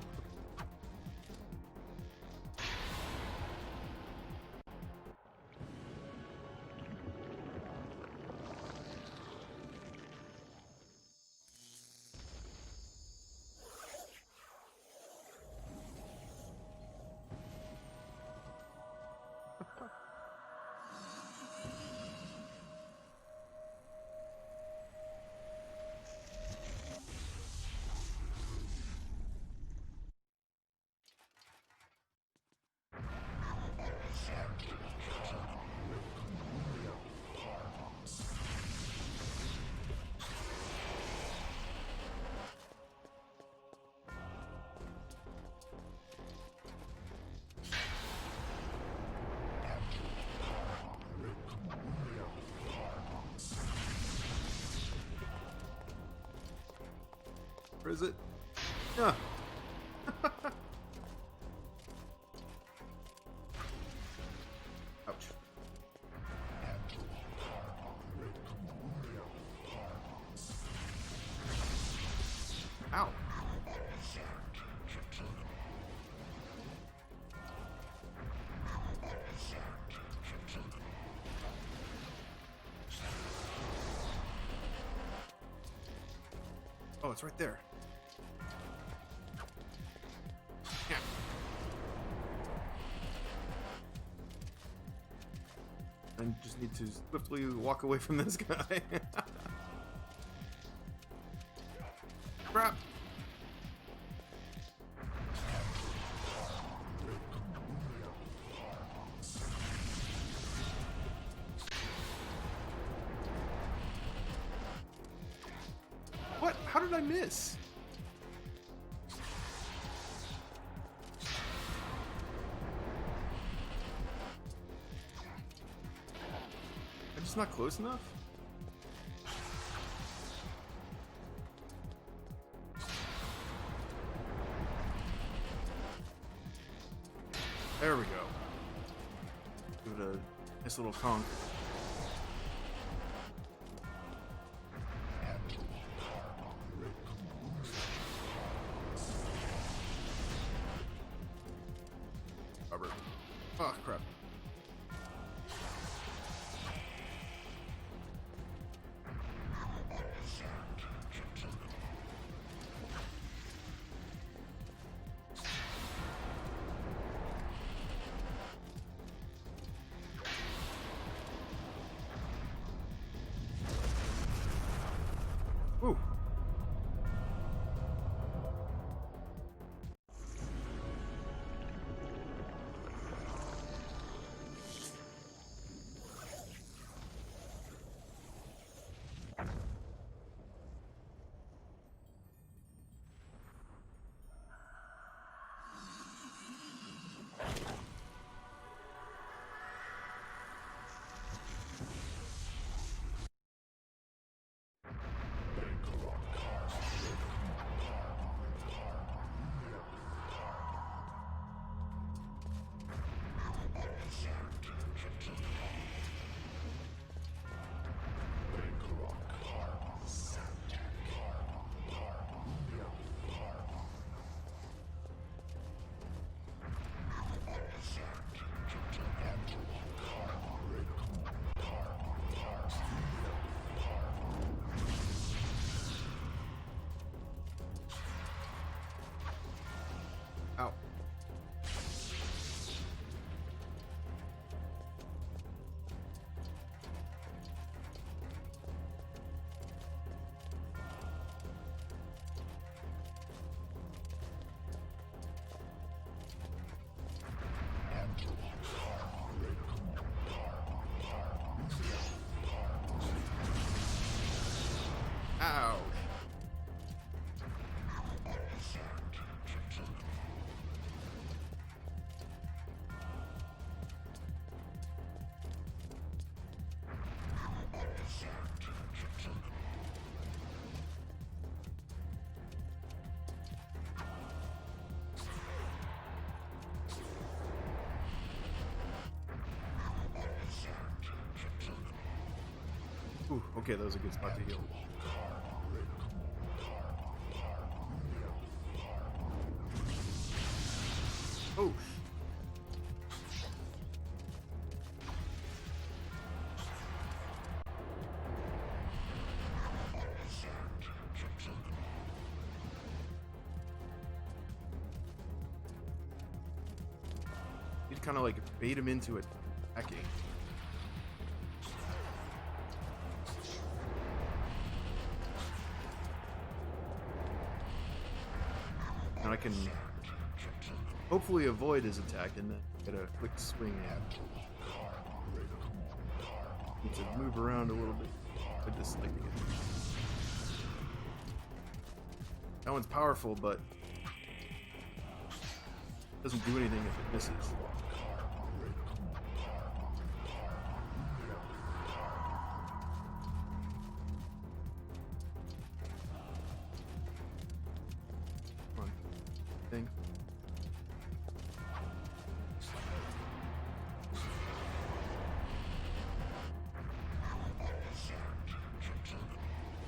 Where is it? Yeah. Ouch. Ow. Oh, it's right there. Yeah. I just need to swiftly walk away from this guy. Crap! What? How did I miss? I'm just not close enough? There we go. Give it a nice little conk. Robert. Oh, crap. Ooh. Ow. Ow. Ooh, okay, that was a good spot to heal. Oh. You'd kind of like bait him into attacking. And I can hopefully avoid his attack and then get a quick swing in. Need to move around a little bit. I just like to get that one's powerful, but doesn't do anything if it misses. Come on. Thing.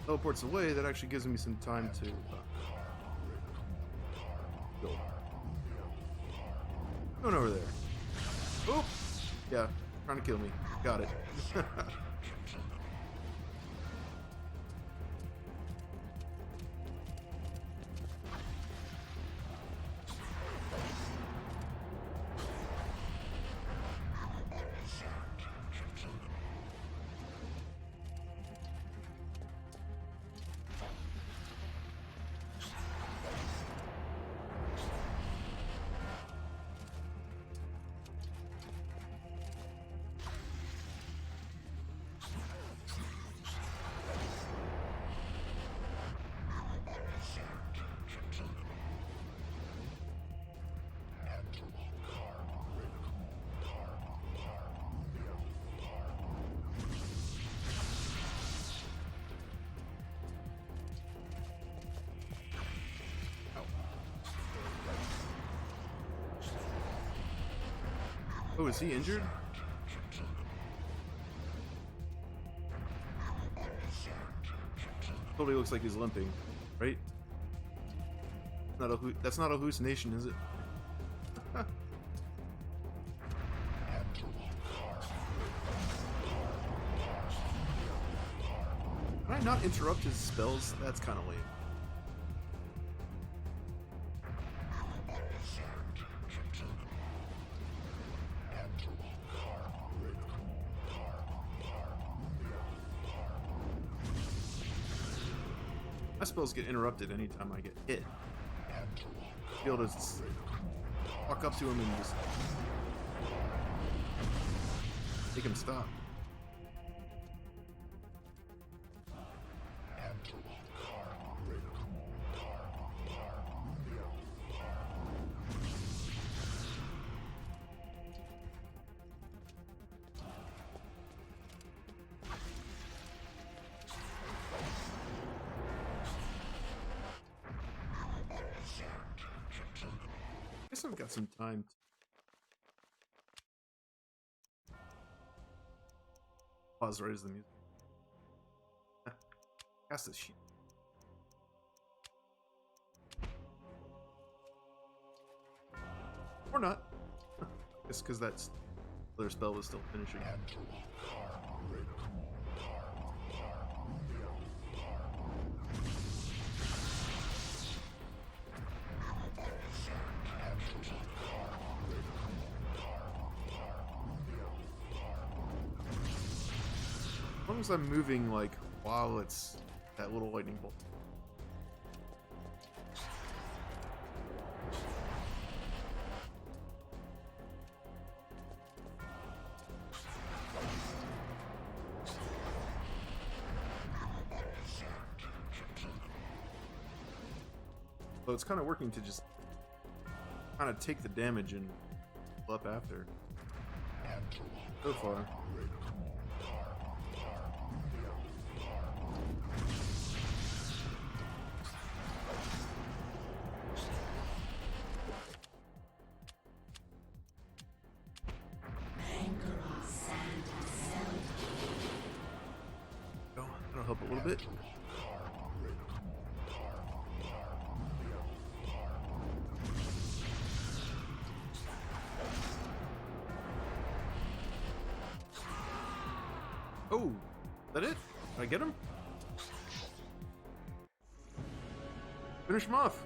Teleports away, that actually gives me some time to go. Going over there. Oh! Yeah, trying to kill me. Got it. Oh, is he injured? Totally looks like he's limping, right? That's not a hallucination, is it? Can I not interrupt his spells? That's kind of lame. My spells get interrupted anytime I get hit. Be able to walk up to him and just make him stop. I guess I've got some time. Pause right as the music. Cast this sheet. Or not. Just because that other spell was still finishing. As long as I'm moving, like, while it's that little lightning bolt. So it's kind of working to just kind of take the damage and pull up after. So far. Oh, that'll help a little bit. Oh, is that it? Did I get him? Finish him off.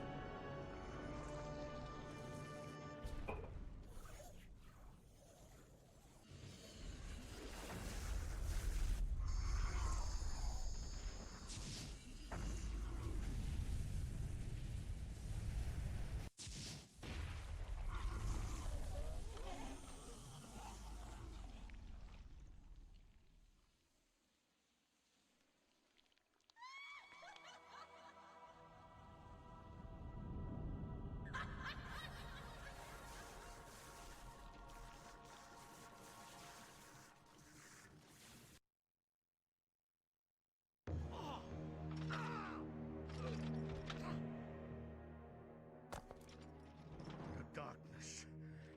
The darkness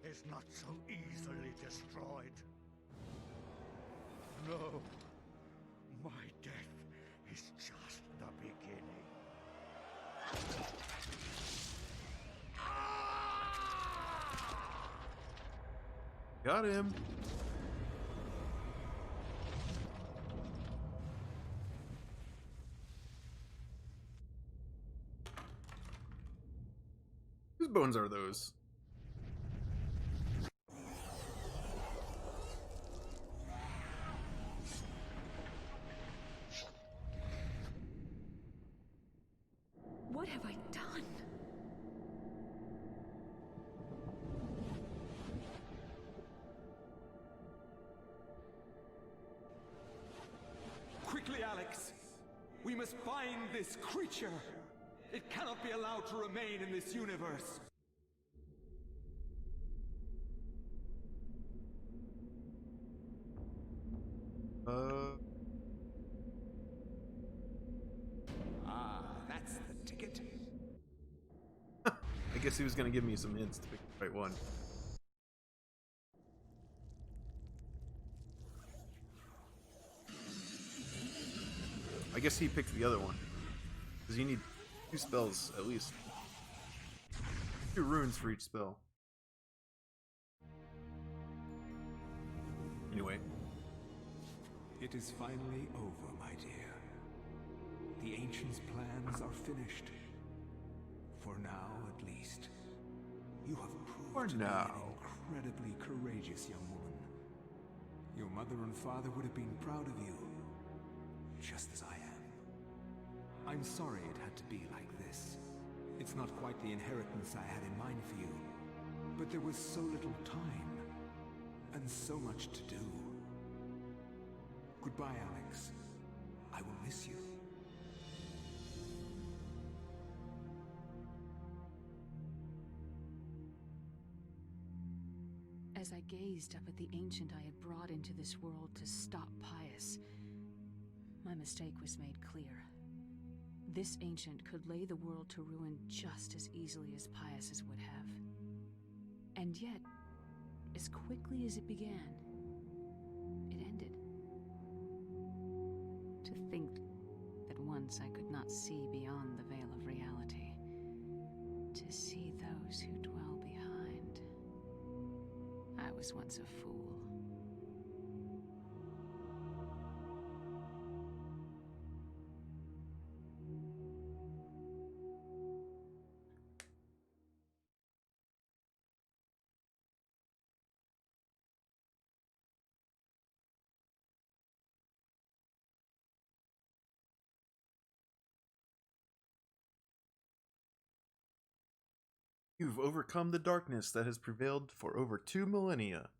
is not so easily destroyed. No, my death is just the beginning. Got him. Whose bones are those? What have I done? Quickly, Alex! We must find this creature! It cannot be allowed to remain in this universe! That's the ticket. I guess he was gonna give me some hints to pick the right one. I guess he picked the other one. Because you need 2 spells at least. 2 runes for each spell. Anyway. It is finally over, my dear. The Ancients' plans are finished. For now, at least. You have proved to be an incredibly courageous young woman. Your mother and father would have been proud of you, just as I am. I'm sorry it had to be like this. It's not quite the inheritance I had in mind for you, but there was so little time, and so much to do. Goodbye, Alex. I will miss you. As I gazed up at the ancient I had brought into this world to stop Pius, my mistake was made clear. This ancient could lay the world to ruin just as easily as Pius's would have. And yet, as quickly as it began, it ended. To think that once I could not see beyond the veil of reality, to see those who dwell behind. I was once a fool. You've overcome the darkness that has prevailed for over 2 millennia.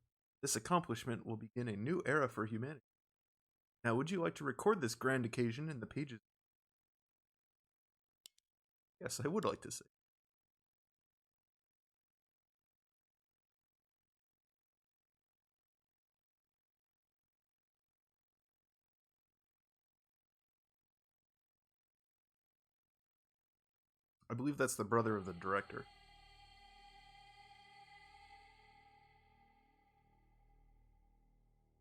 This accomplishment will begin a new era for humanity. Now, would you like to record this grand occasion in the pages? Yes, I would like to say. I believe that's the brother of the director.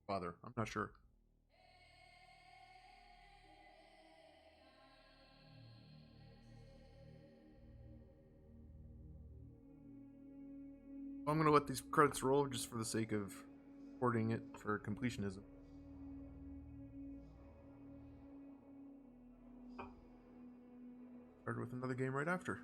Father, I'm not sure. I'm gonna let these credits roll just for the sake of recording it for completionism. Started with another game right after.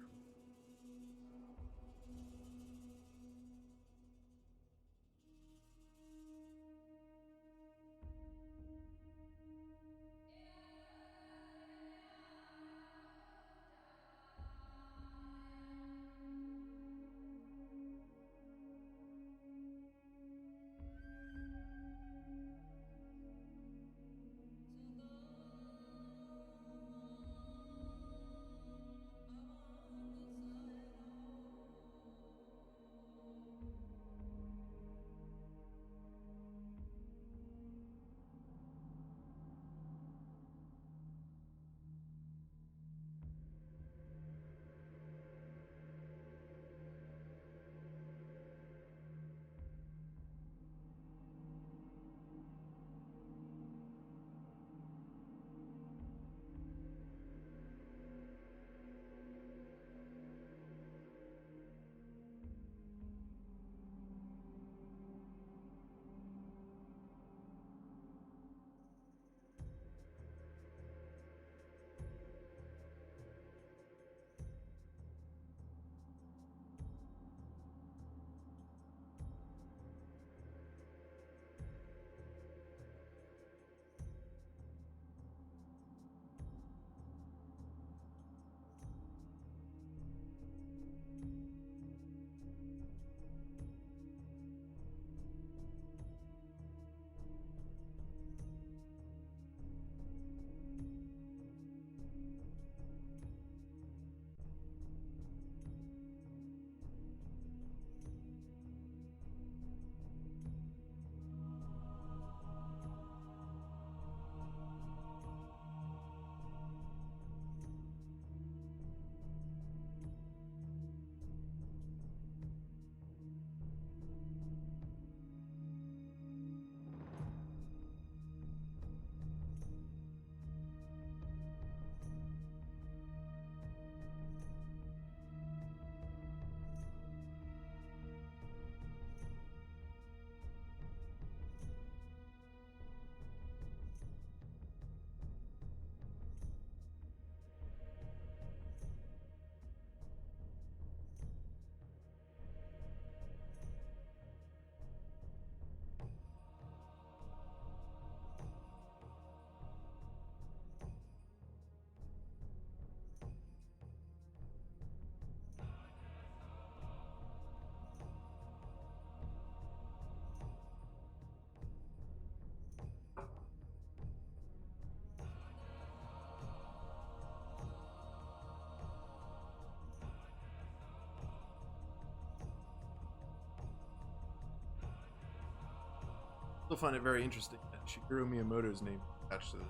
still find it very interesting that Shigeru Miyamoto's name is attached to this.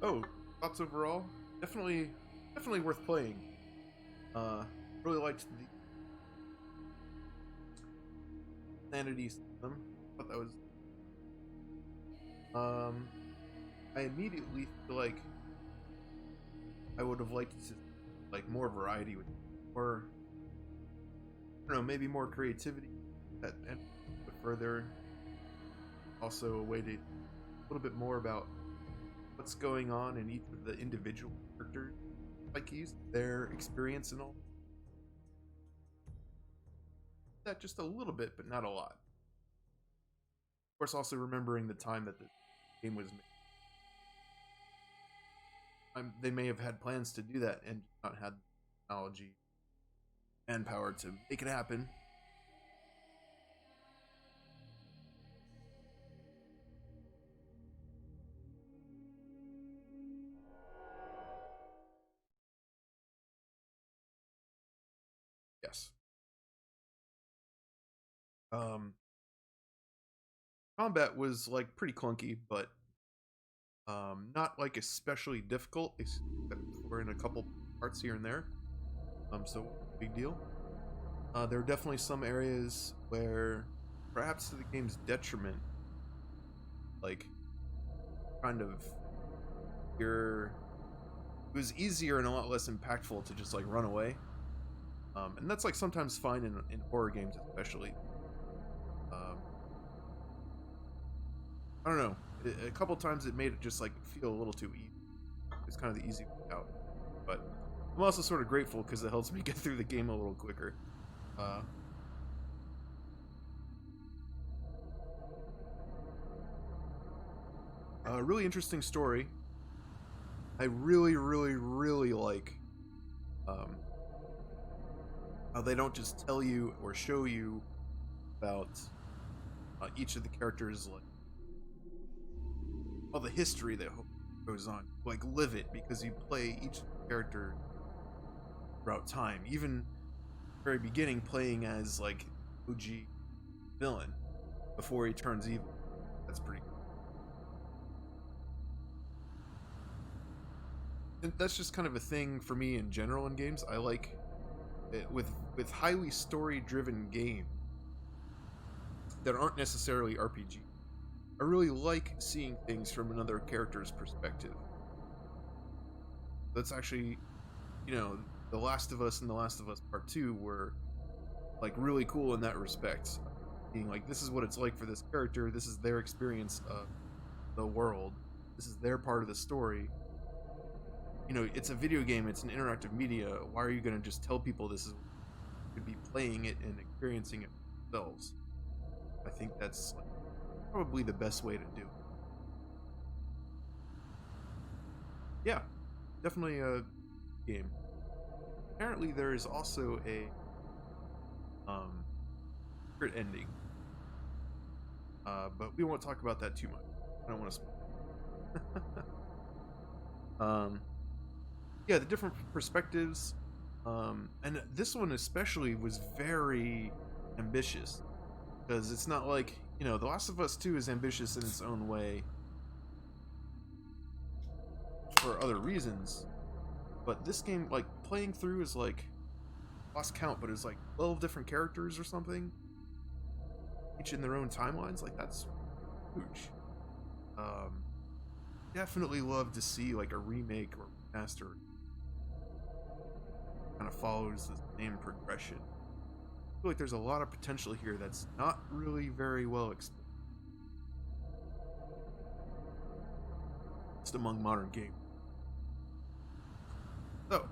Oh, thoughts overall? Definitely worth playing. Really liked the Sanity system. Thought that was. I immediately feel like I would have liked to like more variety with, or I don't know, maybe more creativity that and a bit further. Also, a way to a little bit more about what's going on in each of the individual characters' psyches, their experience and all. That just a little bit, but not a lot. Of course, also remembering the time that the game was made. They may have had plans to do that and not had technology and power to make it happen. Yes. Combat was like pretty clunky, but not like especially difficult, except for in a couple parts here and there. So big deal. There are definitely some areas where, perhaps to the game's detriment, like kind of it was easier and a lot less impactful to just like run away. And that's like sometimes fine in horror games, especially. I don't know. A couple times it made it just like feel a little too easy. It's kind of the easy way out. But I'm also sort of grateful because it helps me get through the game a little quicker. Really interesting story. I really like how they don't just tell you or show you about each of the characters, like all the history that goes on. Like, live it, because you play each character throughout time. Even very beginning, playing as like OG villain before he turns evil. That's pretty cool. And that's just kind of a thing for me in general in games. I like it with highly story-driven games that aren't necessarily RPG. I really like seeing things from another character's perspective. That's actually, The Last of Us and The Last of Us Part 2 were like really cool in that respect. Being like, this is what it's like for this character, this is their experience of the world, this is their part of the story. It's a video game, it's an interactive media. Why are you going to just tell people this is could be playing it and experiencing it themselves? I think that's like probably the best way to do it. Yeah, definitely a game. Apparently there is also a secret ending. But we won't talk about that too much. I don't want to spoil. Yeah, the different perspectives. And this one especially was very ambitious. Because it's not like, The Last of Us 2 is ambitious in its own way for other reasons. But this game, like, playing through is like, lost count, but it's like 12 different characters or something. Each in their own timelines. Like, that's huge. Definitely love to see like a remake or remaster kind of follows the same progression. I feel like there's a lot of potential here that's not really very well explored. Just among modern games. So,